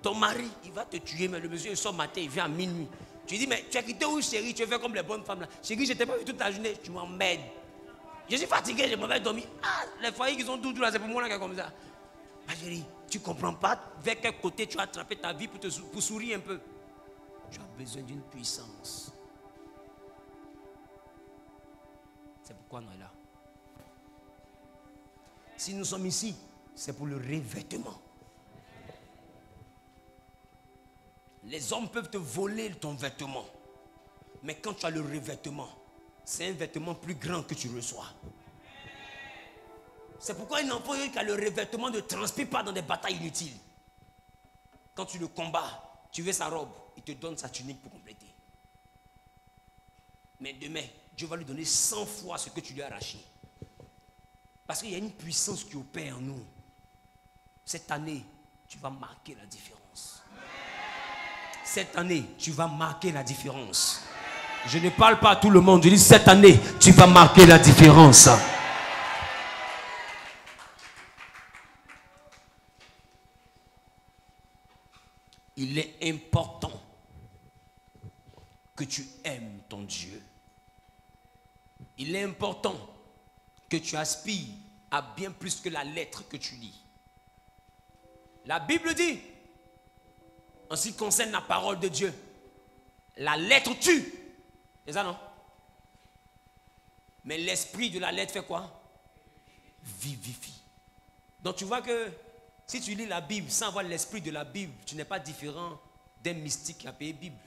Ton mari, il va te tuer, mais le monsieur il sort matin, il vient à minuit. Tu dis, mais tu as quitté où, chérie? Tu fais comme les bonnes femmes là. Chérie, je t'ai pas vu toute la journée, tu m'emmerdes. Je suis fatigué, je m'en vais dormir. Ah, les foyers qui sont tout là, c'est pour moi là qui est comme ça. Ah, chérie, tu ne comprends pas vers quel côté tu as attrapé ta vie pour sourire un peu. Tu as besoin d'une puissance. C'est pourquoi nous sommes là. Si nous sommes ici, c'est pour le revêtement. Les hommes peuvent te voler ton vêtement. Mais quand tu as le revêtement, c'est un vêtement plus grand que tu reçois. C'est pourquoi un enfant qui a le revêtement ne transpire pas dans des batailles inutiles. Quand tu le combats, tu veux sa robe, il te donne sa tunique pour compléter. Mais demain, Dieu va lui donner 100 fois ce que tu lui as arraché. Parce qu'il y a une puissance qui opère en nous. Cette année, tu vas marquer la différence. Cette année, tu vas marquer la différence. Je ne parle pas à tout le monde, je dis cette année, tu vas marquer la différence. Il est important que tu aimes ton Dieu. Il est important que tu aspires à bien plus que la lettre que tu lis. La Bible dit, en ce qui concerne la parole de Dieu, la lettre tue. C'est ça, non? Mais l'esprit de la lettre fait quoi? Vivifie. Donc tu vois que si tu lis la Bible sans avoir l'esprit de la Bible, tu n'es pas différent d'un mystique qui a payé Bible.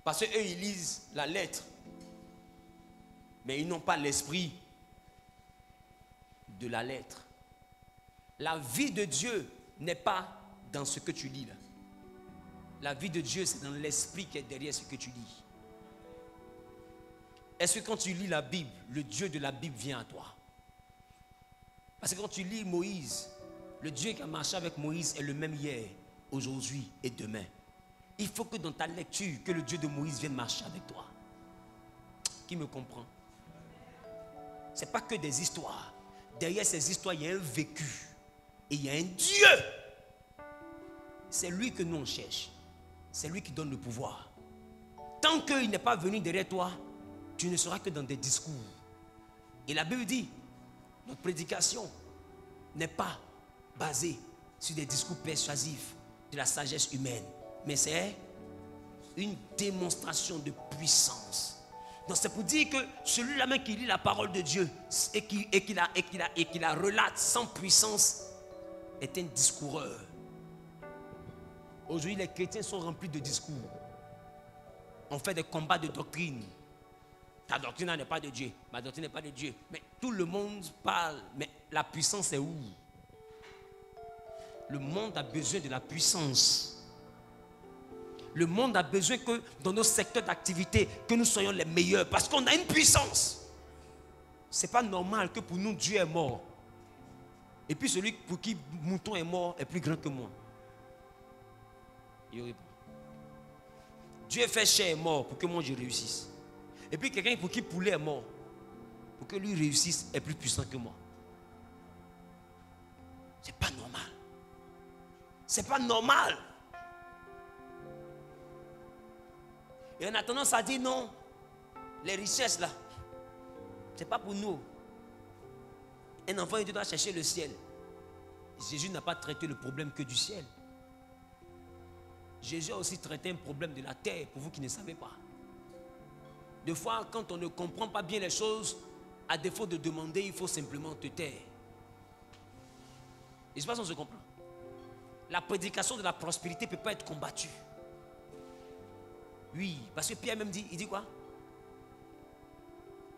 Parce qu'eux, ils lisent la lettre, mais ils n'ont pas l'esprit de la lettre. La vie de Dieu n'est pas dans ce que tu lis là. La vie de Dieu, c'est dans l'esprit qui est derrière ce que tu lis. Est-ce que quand tu lis la Bible, le Dieu de la Bible vient à toi? Parce que quand tu lis Moïse, le Dieu qui a marché avec Moïse est le même hier, aujourd'hui et demain. Il faut que dans ta lecture, que le Dieu de Moïse vienne marcher avec toi. Qui me comprend? Ce n'est pas que des histoires. Derrière ces histoires, il y a un vécu. Et il y a un Dieu. C'est lui que nous on cherche. C'est lui qui donne le pouvoir. Tant qu'il n'est pas venu derrière toi, tu ne seras que dans des discours. Et la Bible dit, notre prédication n'est pas basée sur des discours persuasifs de la sagesse humaine, mais c'est une démonstration de puissance. Donc c'est pour dire que celui-là même qui lit la parole de Dieu et qui la relate sans puissance est un discoureur. Aujourd'hui, les chrétiens sont remplis de discours. On fait des combats de doctrine. Ta doctrine n'est pas de Dieu. Ma doctrine n'est pas de Dieu. Mais tout le monde parle. Mais la puissance est où? Le monde a besoin de la puissance. Le monde a besoin que dans nos secteurs d'activité, que nous soyons les meilleurs. Parce qu'on a une puissance. Ce n'est pas normal que pour nous, Dieu est mort. Et puis celui pour qui mouton est mort est plus grand que moi. Dieu fait chair est mort pour que moi je réussisse. Et puis quelqu'un pour qui poulet est mort, pour que lui réussisse, est plus puissant que moi. C'est pas normal. C'est pas normal. Et on a tendance à dire non, les richesses là, c'est pas pour nous. Un enfant, il doit chercher le ciel. Jésus n'a pas traité le problème que du ciel. Jésus a aussi traité un problème de la terre, pour vous qui ne savez pas. Des fois, quand on ne comprend pas bien les choses, à défaut de demander, il faut simplement te taire. Je ne sais pas si on se comprend. La prédication de la prospérité ne peut pas être combattue. Oui, parce que Pierre même dit, il dit quoi?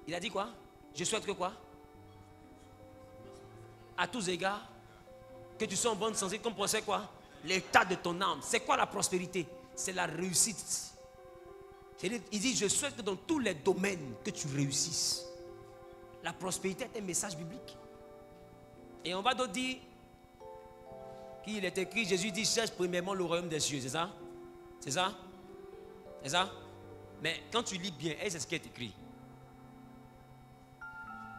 Il a dit quoi? Je souhaite que quoi? À tous égards, que tu sois en bonne santé, comme procède quoi? L'état de ton âme. C'est quoi la prospérité? C'est la réussite. Il dit, je souhaite que dans tous les domaines que tu réussisses. La prospérité est un message biblique. Et on va donc dire qu'il est écrit, Jésus dit, cherche premièrement le royaume des cieux. C'est ça? C'est ça? C'est ça? Mais quand tu lis bien, c'est ce qui est écrit.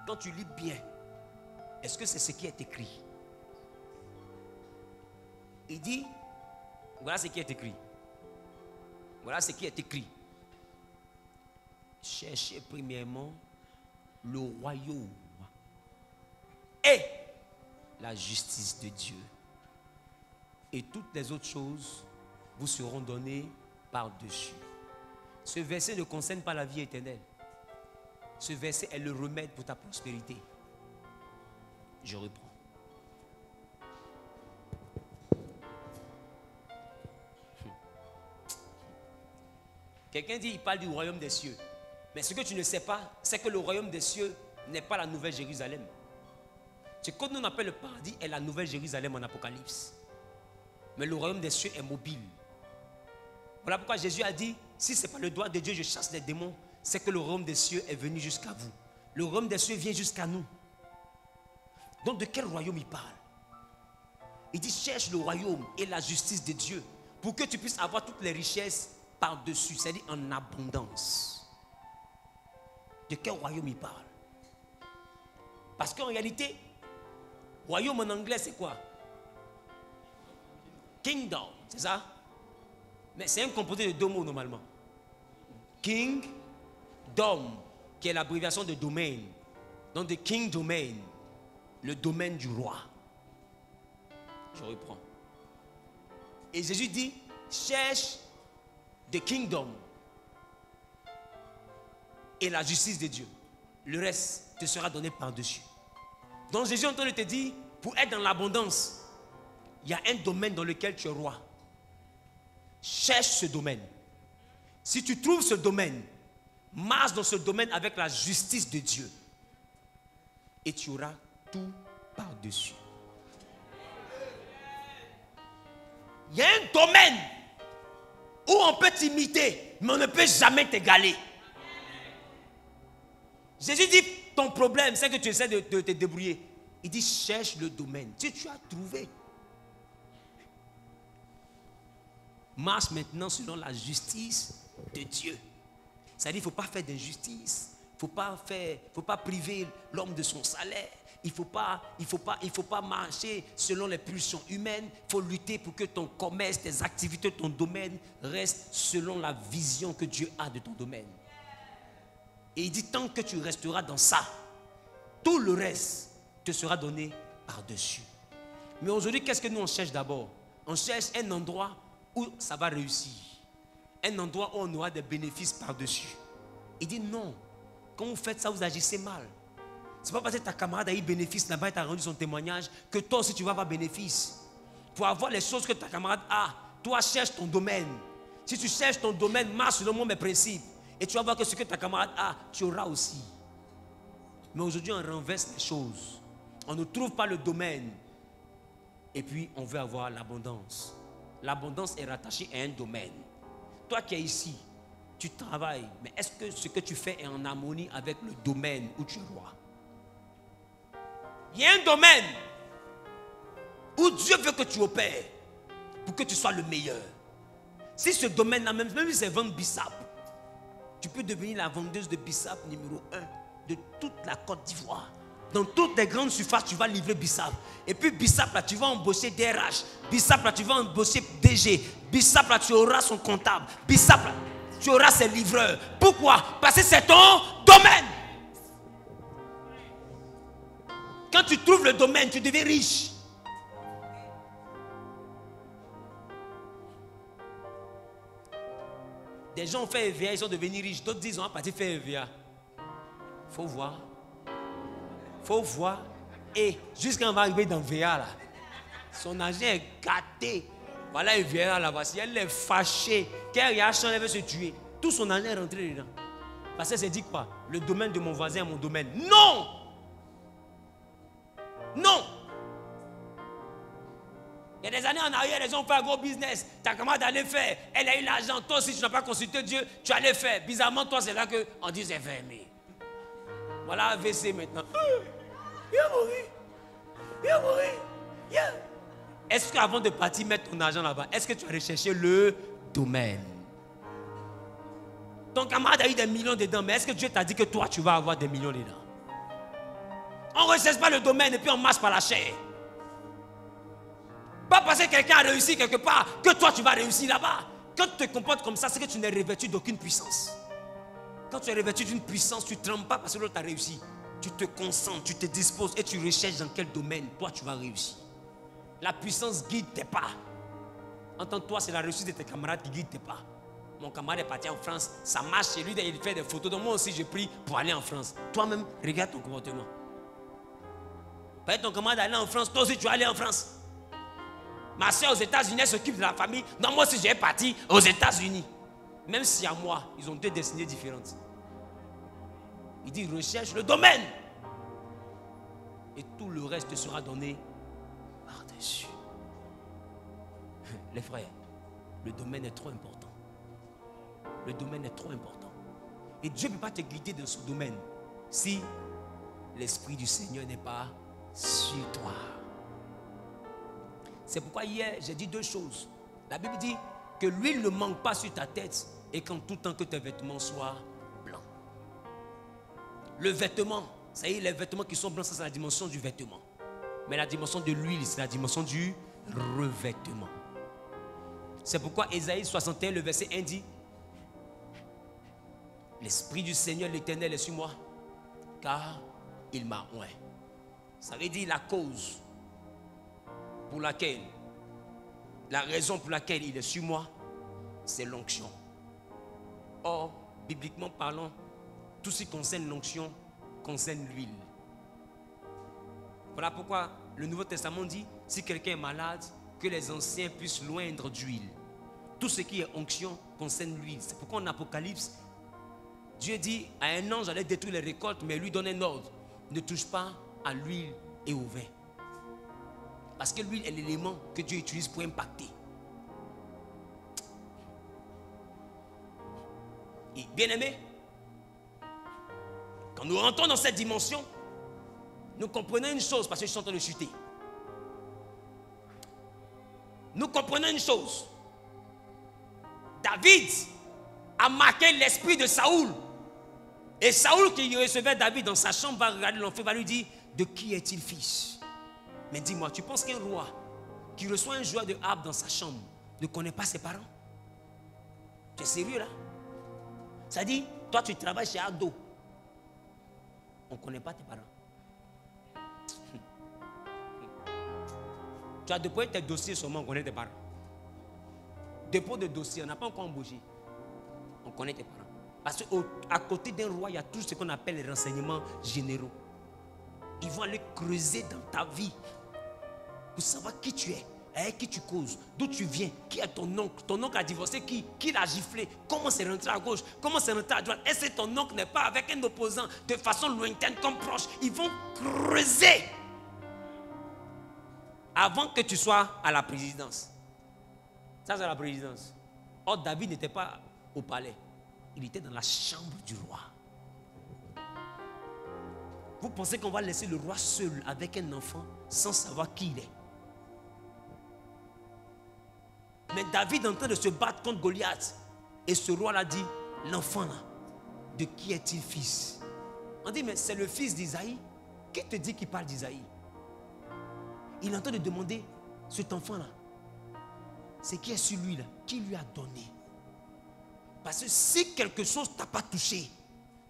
Quand tu lis bien, est-ce que c'est ce qui est écrit? Il dit, voilà ce qui est écrit. Voilà ce qui est écrit. Cherchez premièrement le royaume et la justice de Dieu. Et toutes les autres choses vous seront données par-dessus. Ce verset ne concerne pas la vie éternelle. Ce verset est le remède pour ta prospérité. Je reprends. Quelqu'un dit, il parle du royaume des cieux. Mais ce que tu ne sais pas, c'est que le royaume des cieux n'est pas la nouvelle Jérusalem. Ce que nous appelle le paradis est la nouvelle Jérusalem en Apocalypse. Mais le royaume des cieux est mobile. Voilà pourquoi Jésus a dit, si ce n'est pas le doigt de Dieu, je chasse les démons, c'est que le royaume des cieux est venu jusqu'à vous. Le royaume des cieux vient jusqu'à nous. Donc de quel royaume il parle? Il dit, cherche le royaume et la justice de Dieu pour que tu puisses avoir toutes les richesses par-dessus, c'est-à-dire en abondance. De quel royaume il parle? Parce qu'en réalité, royaume en anglais c'est quoi? Kingdom, c'est ça? Mais c'est un composé de deux mots normalement. King, dom, qui est l'abréviation de domaine. Donc the king domain, le domaine du roi. Je reprends. Et Jésus dit, cherche the kingdom et la justice de Dieu. Le reste te sera donné par-dessus. Donc Jésus est en train de te dire, pour être dans l'abondance, il y a un domaine dans lequel tu es roi. Cherche ce domaine. Si tu trouves ce domaine, marche dans ce domaine avec la justice de Dieu. Et tu auras tout par-dessus. Il y a un domaine où on peut t'imiter, mais on ne peut jamais t'égaler. Jésus dit, ton problème, c'est que tu essaies de te débrouiller. Il dit, cherche le domaine. Tu as trouvé. Marche maintenant selon la justice de Dieu. C'est-à-dire, il ne faut pas faire d'injustice. Il ne faut pas priver l'homme de son salaire. Il faut pas marcher selon les pulsions humaines. Il faut lutter pour que ton commerce, tes activités, ton domaine restent selon la vision que Dieu a de ton domaine. Et il dit, tant que tu resteras dans ça, tout le reste te sera donné par-dessus. Mais aujourd'hui, qu'est-ce que nous on cherche d'abord? On cherche un endroit où ça va réussir. Un endroit où on aura des bénéfices par-dessus. Il dit non. Quand vous faites ça, vous agissez mal. C'est pas parce que ta camarade a eu bénéfice là-bas et t'a rendu son témoignage que toi aussi tu vas avoir bénéfice. Pour avoir les choses que ta camarade a, toi cherche ton domaine. Si tu cherches ton domaine, marche selon mes principes. Et tu vas voir que ce que ta camarade a, tu auras aussi. Mais aujourd'hui, on renverse les choses. On ne trouve pas le domaine. Et puis, on veut avoir l'abondance. L'abondance est rattachée à un domaine. Toi qui es ici, tu travailles. Mais est-ce que ce que tu fais est en harmonie avec le domaine où tu es roi? Il y a un domaine où Dieu veut que tu opères pour que tu sois le meilleur. Si ce domaine-là, même si c'est vendre bissap, tu peux devenir la vendeuse de bissap numéro 1 de toute la Côte d'Ivoire. Dans toutes les grandes surfaces, tu vas livrer bissap. Et puis bissap, là, tu vas embaucher DRH. Bissap, là, tu vas embaucher DG. Bissap, là, tu auras son comptable. Bissap, là, tu auras ses livreurs. Pourquoi? Parce que c'est ton domaine. Quand tu trouves le domaine, tu deviens riche. Des gens ont fait EVA, ils sont devenus riches. D'autres disent, on va partir faire EVA. Il faut voir. Il faut voir. Et jusqu'à on va arriver dans VA là, son argent est gâté. Voilà, il vient là-bas. Si elle est fâchée, qu'elle a changé, elle veut se tuer. Tout son argent est rentré dedans. Parce qu'elle s'est dit quoi? Le domaine de mon voisin est mon domaine. Non! Non! Il y a des années en arrière, les gens ont fait un gros business. Ta camarade allait faire. Elle a eu l'argent. Toi aussi, tu n'as pas consulté Dieu. Tu allais faire. Bizarrement, toi, c'est là qu'on dit c'est fermé. Voilà AVC maintenant. Il a mouru. Il a mouru. Yeah. Est-ce qu'avant de partir mettre ton argent là-bas, est-ce que tu as recherché le domaine? Ton camarade a eu des millions dedans, mais est-ce que Dieu t'a dit que toi, tu vas avoir des millions dedans? On ne recherche pas le domaine et puis on marche par la chair. Pas parce que quelqu'un a réussi quelque part que toi, tu vas réussir là-bas. Quand tu te comportes comme ça, c'est que tu n'es revêtu d'aucune puissance. Quand tu es revêtu d'une puissance, tu ne trembles pas parce que l'autre a réussi. Tu te concentres, tu te disposes et tu recherches dans quel domaine toi tu vas réussir. La puissance guide tes pas. Entends-toi, c'est la réussite de tes camarades qui guide tes pas. Mon camarade est parti en France, ça marche chez lui, il fait des photos. Donc moi aussi, je prie pour aller en France. Toi-même, regarde ton comportement. Pas ton camarade aller en France, toi aussi tu vas aller en France. Ma soeur aux États-Unis, elle s'occupe de la famille. Non, moi aussi, j'ai parti aux États-Unis. Même si à moi, ils ont deux destinées différentes. Il dit, recherche le domaine. Et tout le reste te sera donné par-dessus. Les frères, le domaine est trop important. Le domaine est trop important. Et Dieu ne peut pas te guider dans ce domaine si l'Esprit du Seigneur n'est pas sur toi. C'est pourquoi hier, j'ai dit deux choses. La Bible dit que l'huile ne manque pas sur ta tête et qu'en tout temps que tes vêtements soient blancs. Le vêtement, ça y est, les vêtements qui sont blancs, ça c'est la dimension du vêtement. Mais la dimension de l'huile, c'est la dimension du revêtement. C'est pourquoi Ésaïe 61, le verset 1 dit: l'Esprit du Seigneur l'Éternel est sur moi, car il m'a oint. Ça veut dire la cause pour laquelle, la raison pour laquelle il est sur moi, c'est l'onction. Or, bibliquement parlant, tout ce qui concerne l'onction concerne l'huile. Voilà pourquoi le Nouveau Testament dit: si quelqu'un est malade, que les anciens puissent l'oindre d'huile. Tout ce qui est onction concerne l'huile. C'est pourquoi en Apocalypse, Dieu dit à un ange d'aller détruire les récoltes, mais lui donne un ordre: ne touche pas à l'huile et au vin. Parce que l'huile est l'élément que Dieu utilise pour impacter. Et bien aimé, quand nous rentrons dans cette dimension, nous comprenons une chose, parce que je suis en train de chuter. Nous comprenons une chose. David a marqué l'esprit de Saoul. Et Saoul, qui recevait David dans sa chambre, va regarder l'enfant, va lui dire: de qui est-il fils? Mais dis-moi, tu penses qu'un roi qui reçoit un joueur de harpe dans sa chambre ne connaît pas ses parents? Tu es sérieux là? Ça dit, toi tu travailles chez Ado. On ne connaît pas tes parents. Tu as déposé tes dossiers seulement, on connaît tes parents. Dépôt de dossier, on n'a pas encore embauché. On connaît tes parents. Parce qu'à côté d'un roi, il y a tout ce qu'on appelle les renseignements généraux. Ils vont aller creuser dans ta vie pour savoir qui tu es, avec qui tu causes, d'où tu viens, qui est ton oncle. Ton oncle a divorcé qui l'a giflé, comment c'est rentré à gauche, comment c'est rentré à droite. Est-ce que ton oncle n'est pas avec un opposant de façon lointaine comme proche? Ils vont creuser avant que tu sois à la présidence. Ça, c'est la présidence. Or, David n'était pas au palais. Il était dans la chambre du roi. Vous pensez qu'on va laisser le roi seul avec un enfant sans savoir qui il est? Mais David est en train de se battre contre Goliath. Et ce roi-là dit: l'enfant là, de qui est-il fils? On dit: mais c'est le fils d'Isaïe. Qui te dit qu'il parle d'Isaïe? Il est en train de demander: cet enfant-là, c'est qui est sur lui là? Qui lui a donné? Parce que si quelque chose ne t'a pas touché,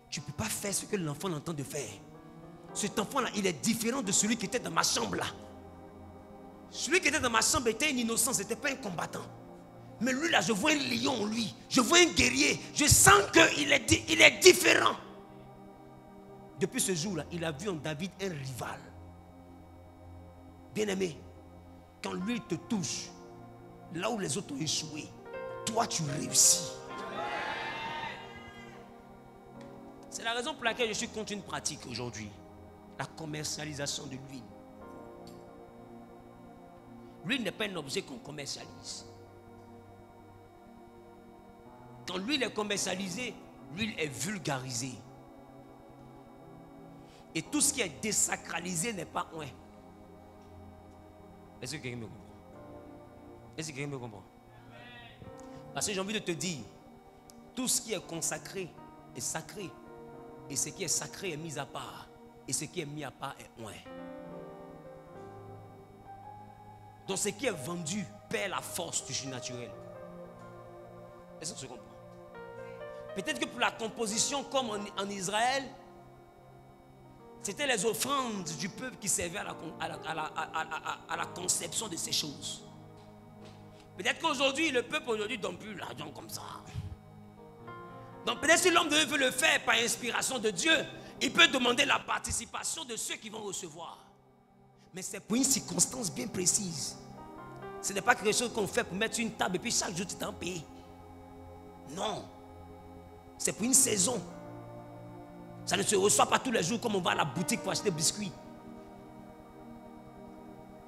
tu ne peux pas faire ce que l'enfant est en train de faire. Cet enfant-là, il est différent de celui qui était dans ma chambre là. Celui qui était dans ma chambre était un innocent, ce n'était pas un combattant. Mais lui là, je vois un lion en lui. Je vois un guerrier. Je sens qu'il est différent. Depuis ce jour-là, il a vu en David un rival. Bien-aimé, quand lui te touche, là où les autres ont échoué, toi tu réussis. C'est la raison pour laquelle je suis contre une pratique aujourd'hui: la commercialisation de l'huile. L'huile n'est pas un objet qu'on commercialise. Quand l'huile est commercialisée, l'huile est vulgarisée. Et tout ce qui est désacralisé n'est pas oint. Est-ce que quelqu'un me comprend? Est-ce que quelqu'un me comprend? Parce que j'ai envie de te dire, tout ce qui est consacré est sacré. Et ce qui est sacré est mis à part. Et ce qui est mis à part est oint. Donc ce qui est vendu perd la force du surnaturel. Est-ce que tu comprends? Peut-être que pour la composition, comme en Israël, c'était les offrandes du peuple qui servaient à la conception de ces choses. Peut-être qu'aujourd'hui, le peuple aujourd'hui ne donne plus l'argent comme ça. Donc peut-être si l'homme de Dieu veut le faire par inspiration de Dieu, il peut demander la participation de ceux qui vont recevoir. Mais c'est pour une circonstance bien précise. Ce n'est pas quelque chose qu'on fait pour mettre sur une table et puis chaque jour tu t'en payes. Non. C'est pour une saison. Ça ne se reçoit pas tous les jours comme on va à la boutique pour acheter des biscuits.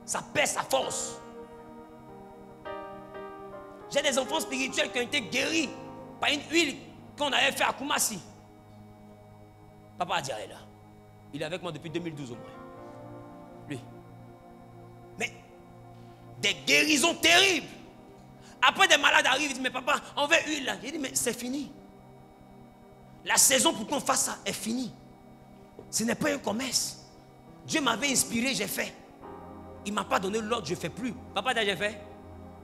Ça perd sa force. J'ai des enfants spirituels qui ont été guéris par une huile qu'on avait fait à Koumassi. Papa Adja est là. Il est avec moi depuis 2012 au moins. Lui. Mais des guérisons terribles. Après des malades arrivent, ils disent: mais papa, on veut huile là. Il dit: mais c'est fini. La saison pour qu'on fasse ça est finie. Ce n'est pas un commerce. Dieu m'avait inspiré, j'ai fait. Il ne m'a pas donné l'ordre, je ne fais plus. Papa, j'ai fait.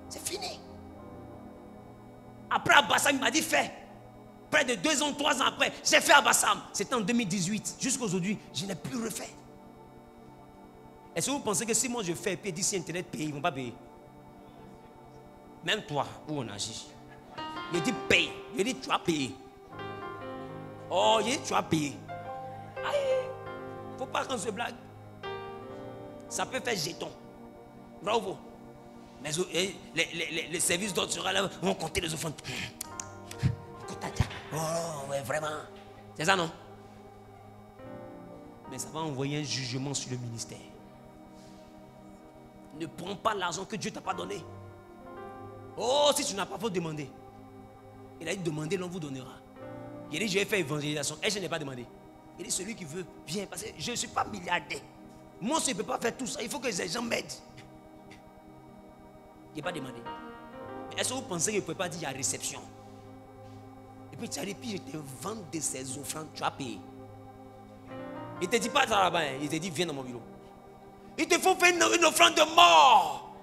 C'est fini. Après Abassam, il m'a dit fais. Près de 2 ans, 3 ans après, j'ai fait Abassam. C'était en 2018. Jusqu'à aujourd'hui, je n'ai plus refait. Est-ce que vous pensez que si moi je fais et puis d'ici Internet paye, ils ne vont pas payer? Même toi, où on agit. Il dit paye. Il dit tu vas payer. Oh, il dit tu vas payer. Aïe, faut pas qu'on se blague. Ça peut faire jeton. Bravo. Mais les services d'autres sera là, vont compter les offrandes. Oh, ouais, vraiment. C'est ça, non? Mais ça va envoyer un jugement sur le ministère. Ne prends pas l'argent que Dieu ne t'a pas donné. Oh, si tu n'as pas, il faut demander. Il a dit demander, l'on vous donnera. Il a dit je vais faire évangélisation. Et je n'ai pas demandé. Il dit celui qui veut, viens. Parce que je ne suis pas milliardaire. Moi, je ne peux pas faire tout ça. Il faut que les gens m'aident. Il n'a pas demandé. Mais est-ce que vous pensez qu'il ne peut pas dire il y a réception? Et puis tu as dit, puis je te vends de ces offrandes, tu as payé. Il ne te dit pas ça là-bas, hein. Il te dit viens dans mon bureau. Il te faut faire une offrande de mort.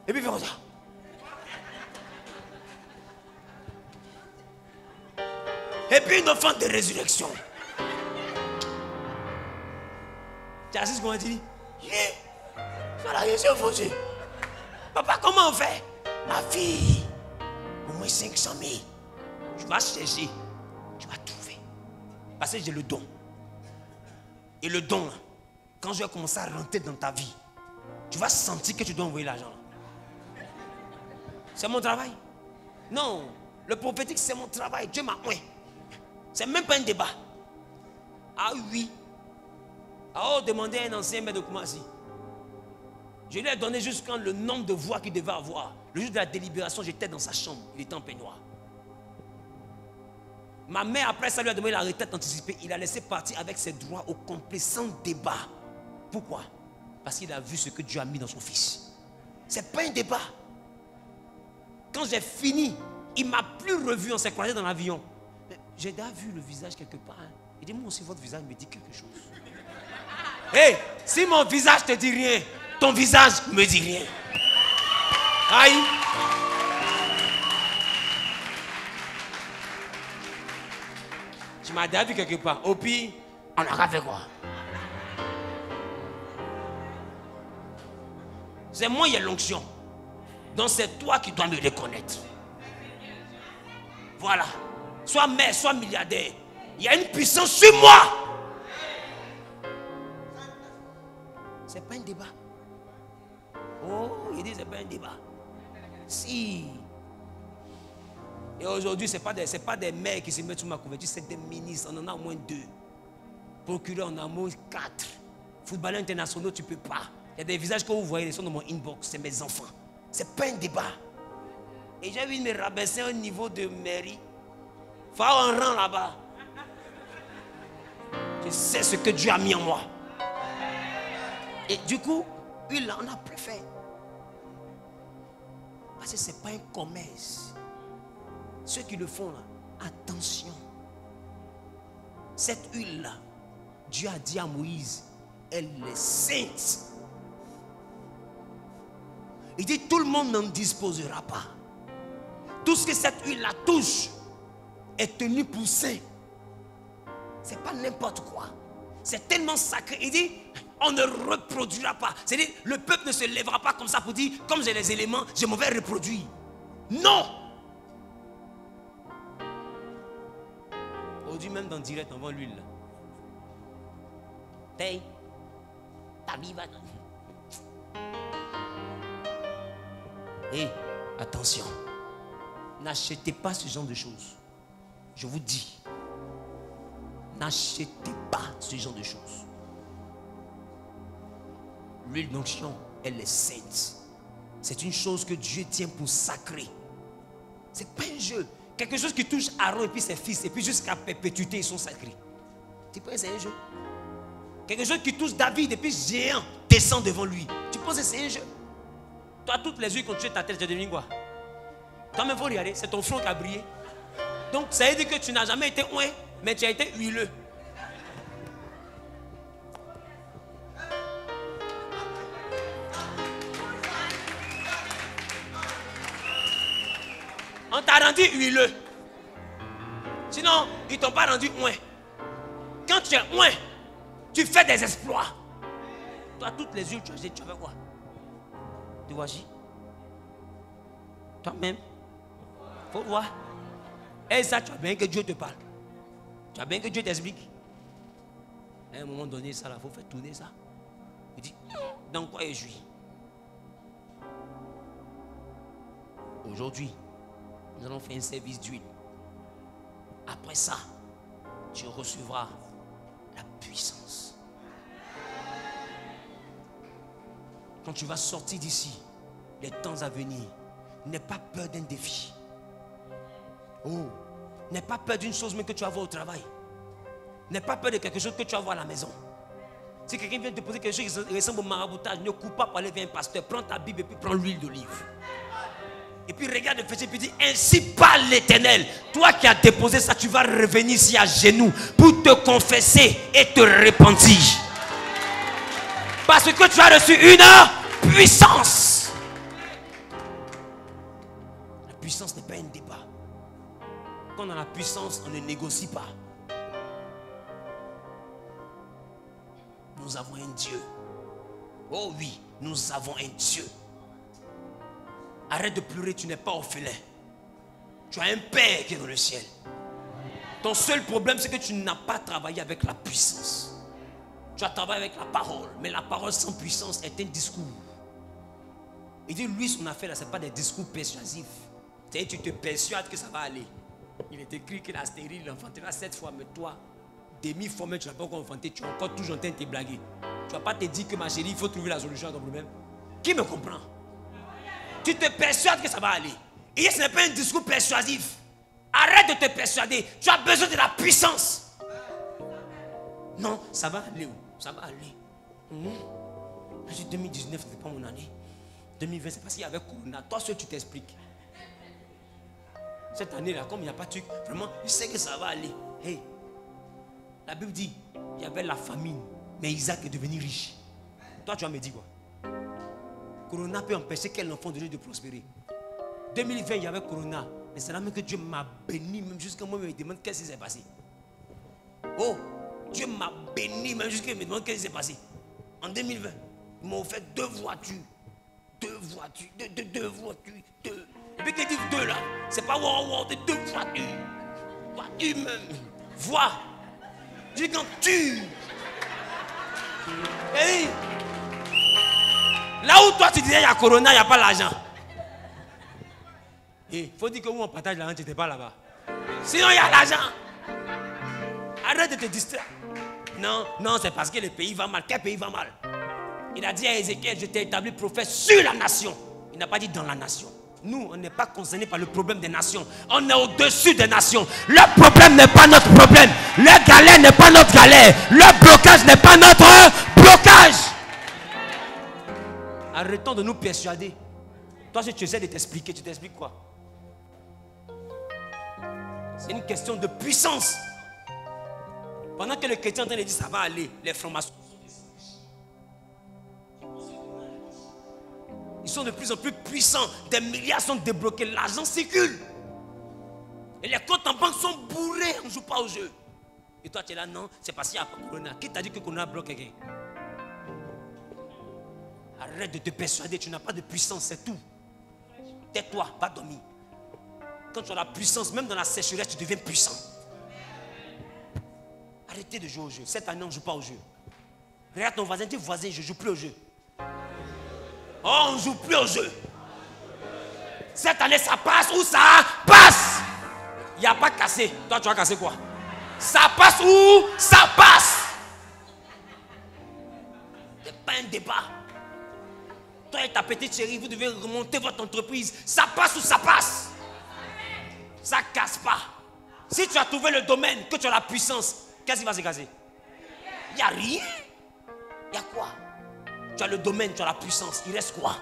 Et puis fais comme ça. Et puis une offrande de résurrection. Tu as assisté ce qu'on a dit? Voilà, je suis fauché. Papa, comment on fait? Ma fille, au moins 500 000. Tu vas chercher, tu vas trouver. Parce que j'ai le don. Et le don, quand je vais commencer à rentrer dans ta vie, tu vas sentir que tu dois envoyer l'argent. C'est mon travail. Non, le prophétique, c'est mon travail. Dieu m'a oint. C'est même pas un débat. Ah oui. Ah oh, demandez à un ancien maître de Koumassi. Je lui ai donné jusqu'à le nombre de voix qu'il devait avoir. Le jour de la délibération, j'étais dans sa chambre. Il était en peignoir. Ma mère, après ça, lui a demandé la retraite anticipée. Il a laissé partir avec ses droits au complet, sans débat. Pourquoi? Parce qu'il a vu ce que Dieu a mis dans son fils. Ce n'est pas un débat. Quand j'ai fini, il ne m'a plus revu. On s'est croisé dans l'avion. J'ai déjà vu le visage quelque part. Il dit, moi aussi, votre visage me dit quelque chose. Hé, si mon visage te dit rien, ton visage me dit rien. Aïe. Tu m'as déjà vu quelque part. Au pire, on aura fait quoi? C'est moi, il y a l'onction. Donc c'est toi qui dois me reconnaître. Voilà. Soit maire, soit milliardaire. Il y a une puissance sur moi. C'est pas un débat. Oh, il dit c'est pas un débat. Si. Et aujourd'hui, ce n'est pas des maires qui se mettent sur ma couverture, c'est des ministres. On en a au moins 2. Procureurs, on en a au moins 4. Footballeurs internationaux, tu ne peux pas. Il y a des visages que vous voyez, ils sont dans mon inbox, c'est mes enfants. Ce n'est pas un débat. Et j'ai vu me rabaisser au niveau de mairie. Il faut avoir un rang là-bas. Je sais ce que Dieu a mis en moi. Et du coup, huile, on a préféré. Parce que ce n'est pas un commerce. Ceux qui le font là, attention. Cette huile-là, Dieu a dit à Moïse, elle est sainte. Il dit, tout le monde n'en disposera pas. Tout ce que cette huile-là touche est tenu pour saint. Ce n'est pas n'importe quoi. C'est tellement sacré. Il dit, on ne reproduira pas. C'est-à-dire, le peuple ne se lèvera pas comme ça pour dire, comme j'ai les éléments, je m'en vais reproduire. Non. Aujourd'hui, même dans direct, on vend l'huile. Paye. Ta vie va. Hé, attention. N'achetez pas ce genre de choses. Je vous dis. N'achetez pas ce genre de choses. L'huile d'onction, elle est sainte. C'est une chose que Dieu tient pour sacré. C'est pas un jeu. Quelque chose qui touche Aaron et puis ses fils, et puis jusqu'à perpétuité, ils sont sacrés. Tu penses que c'est un jeu? Quelque chose qui touche David et puis géant descend devant lui. Tu penses que c'est un jeu? Toi, toutes les huiles qui ont tué ta tête, tu es devenu quoi? Toi-même, il faut regarder, c'est ton front qui a brillé. Donc, ça veut dire que tu n'as jamais été oint, mais tu as été huileux. On t'a rendu huileux. Sinon, ils ne t'ont pas rendu moins. Quand tu es moins, tu fais des exploits. Toi, toutes les huiles, tu as fait quoi? Tu vois, toi-même, il faut voir. Et ça, tu as bien que Dieu te parle. Tu as bien que Dieu t'explique. À un moment donné, ça, il faut faire tourner ça. Il dit, dans quoi je suis? Aujourd'hui, nous allons faire un service d'huile. Après ça, tu recevras la puissance. Quand tu vas sortir d'ici, les temps à venir, n'aie pas peur d'un défi. Oh, n'aie pas peur d'une chose même que tu vas voir au travail. N'aie pas peur de quelque chose que tu vas voir à la maison. Si quelqu'un vient te poser quelque chose qui ressemble au maraboutage, ne cours pas pour aller vers un pasteur. Prends ta Bible et puis prends l'huile d'olive. Et puis regarde le péché et puis dis, ainsi parle l'Éternel. Toi qui as déposé ça, tu vas revenir ici à genoux pour te confesser et te repentir. Parce que tu as reçu une puissance. La puissance n'est pas un débat. Quand on a la puissance, on ne négocie pas. Nous avons un Dieu. Oh oui, nous avons un Dieu. Arrête de pleurer, tu n'es pas orphelin. Tu as un Père qui est dans le ciel. Ton seul problème, c'est que tu n'as pas travaillé avec la puissance. Tu as travaillé avec la parole. Mais la parole sans puissance est un discours. Il dit, lui, son affaire, ce n'est pas des discours persuasifs. C'est-à-dire, tu te persuades que ça va aller. Il est écrit que la stérile, il enfantera 7 fois. Mais toi, demi-fois même, tu n'as pas encore enfanté. Tu es encore toujours en train de te blaguer. Tu ne vas pas te dire que ma chérie, il faut trouver la solution à ton problème. Qui me comprend? Tu te persuades que ça va aller. Et ce n'est pas un discours persuasif. Arrête de te persuader. Tu as besoin de la puissance. Non, ça va aller où? Ça va aller. 2019, ce n'est pas mon année. 2020, c'est parce qu'il y avait Corona. Toi seul, tu t'expliques. Cette année-là, comme il n'y a pas de truc, vraiment, je sais que ça va aller. Hey, la Bible dit, il y avait la famine, mais Isaac est devenu riche. Toi, tu vas me dire quoi? Corona peut empêcher quel enfant de Dieu de prospérer. 2020, il y avait Corona. Mais c'est là même que Dieu m'a béni, même jusqu'à moi, il me demande qu'est-ce qui s'est passé. Oh, Dieu m'a béni, même jusqu'à moi, il me demande qu'est-ce qui s'est passé. En 2020, ils m'ont offert 2 voitures. 2 voitures, 2 voitures, 2. Et puis, quand ils disent 2 là, c'est pas wow, 2 voitures. Voitures même. Vois. Je dis quand tu. Hey. Là où toi tu disais il y a Corona, il n'y a pas l'argent. Il faut dire que où on partage l'argent, tu n'étais pas là-bas. Sinon il y a l'argent. Arrête de te distraire. Non, non, c'est parce que le pays va mal. Quel pays va mal? Il a dit à Ézéchiel, je t'ai établi prophète sur la nation. Il n'a pas dit dans la nation. Nous, on n'est pas concernés par le problème des nations. On est au-dessus des nations. Le problème n'est pas notre problème. Le galère n'est pas notre galère. Le blocage n'est pas notre blocage. Arrêtons de nous persuader. Toi, si tu essaies de t'expliquer, tu t'expliques quoi? C'est une question de puissance. Pendant que le chrétien est en train de dire ça va aller, les francs-maçons, ils sont de plus en plus puissants. Des milliards sont débloqués. L'argent circule. Et les comptes en banque sont bourrés. On ne joue pas au jeu. Et toi, tu es là, non, c'est parce qu'il n'y a pas Corona. Qui t'a dit que Corona bloque quelqu'un? Arrête de te persuader, tu n'as pas de puissance, c'est tout. Tais-toi, pas dormir. Quand tu as la puissance, même dans la sécheresse, tu deviens puissant. Arrêtez de jouer au jeu. Cette année, on ne joue pas au jeu. Regarde ton voisin, dis voisin, je ne joue plus au jeu. Oh, on ne joue plus au jeu. Cette année, ça passe ou ça passe. Il n'y a pas cassé. Toi, tu vas casser quoi? Ça passe ou ça passe. Ce n'est pas un débat. Toi et ta petite chérie, vous devez remonter votre entreprise. Ça passe ou ça passe. Ça ne casse pas. Si tu as trouvé le domaine, que tu as la puissance, qu'est-ce qui va se casser? Il n'y a rien. Il y a quoi? Tu as le domaine, tu as la puissance. Il reste quoi?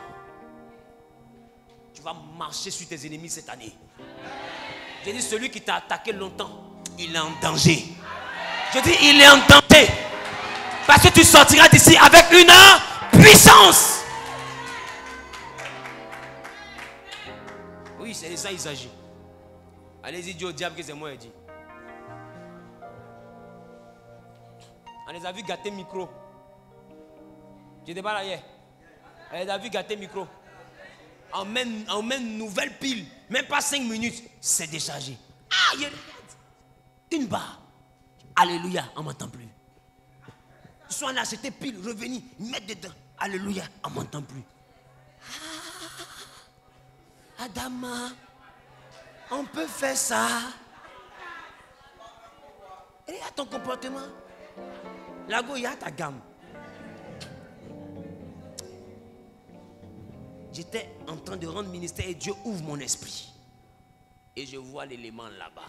Tu vas marcher sur tes ennemis cette année. Je dis, celui qui t'a attaqué longtemps, il est en danger. Je dis, il est en danger. Parce que tu sortiras d'ici avec une puissance. Oui, c'est de ça il s'agit. Allez-y, dis au diable que c'est moi, il dit. On les a vu gâter le micro. Tu n'étais pas là hier. On les a vu gâter le micro. On met une nouvelle pile. Même pas 5 minutes. C'est déchargé. Ah, il y a une barre. Alléluia, on ne m'entend plus. Ils sont allés acheter pile, revenir, mettre dedans. Alléluia, on ne m'entend plus. Ah, Adama, on peut faire ça. Regarde ton comportement. Là-bas, il y a ta gamme. J'étais en train de rendre ministère et Dieu ouvre mon esprit. Et je vois l'élément là-bas.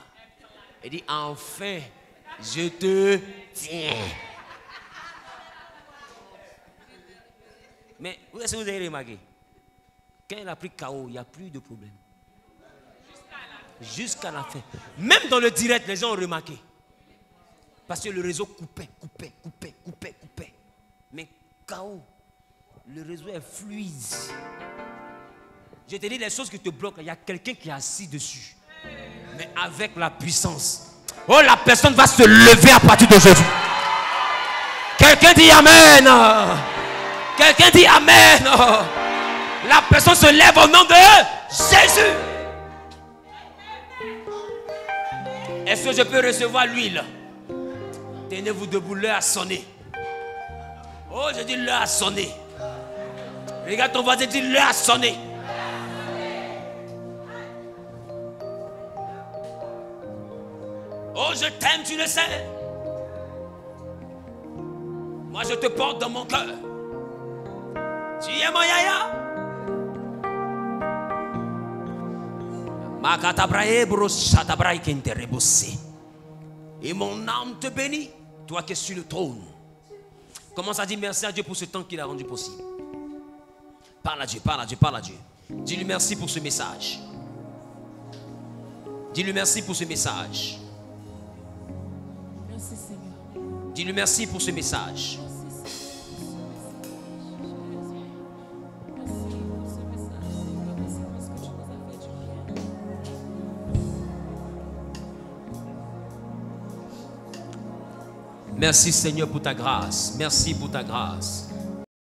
Il dit, enfin, je te tiens. Mais est-ce que vous avez remarqué? Quand il a pris KO, il n'y a plus de problème. Jusqu'à la fin. Même dans le direct, les gens ont remarqué. Parce que le réseau coupait. Mais KO, le réseau est fluide. Je te dis les choses qui te bloquent. Il y a quelqu'un qui est assis dessus. Mais avec la puissance. Oh, la personne va se lever à partir d'aujourd'hui. Quelqu'un dit Amen. Quelqu'un dit Amen. La personne se lève au nom de Jésus. Est-ce que je peux recevoir l'huile? Tenez-vous debout, l'heure a sonné. Oh, je dis l'heure a sonné. Regarde ton voisin, dis l'heure a sonné. Oh, je t'aime, tu le sais. Moi, je te porte dans mon cœur. Tu es mon yaya. Et mon âme te bénit, toi qui es sur le trône. Commence à dire merci à Dieu pour ce temps qu'il a rendu possible. Parle à Dieu, parle à Dieu, parle à Dieu. Dis-lui merci pour ce message. Dis-lui merci pour ce message. Merci Seigneur. Dis-lui merci pour ce message. Merci Seigneur pour ta grâce. Merci pour ta grâce.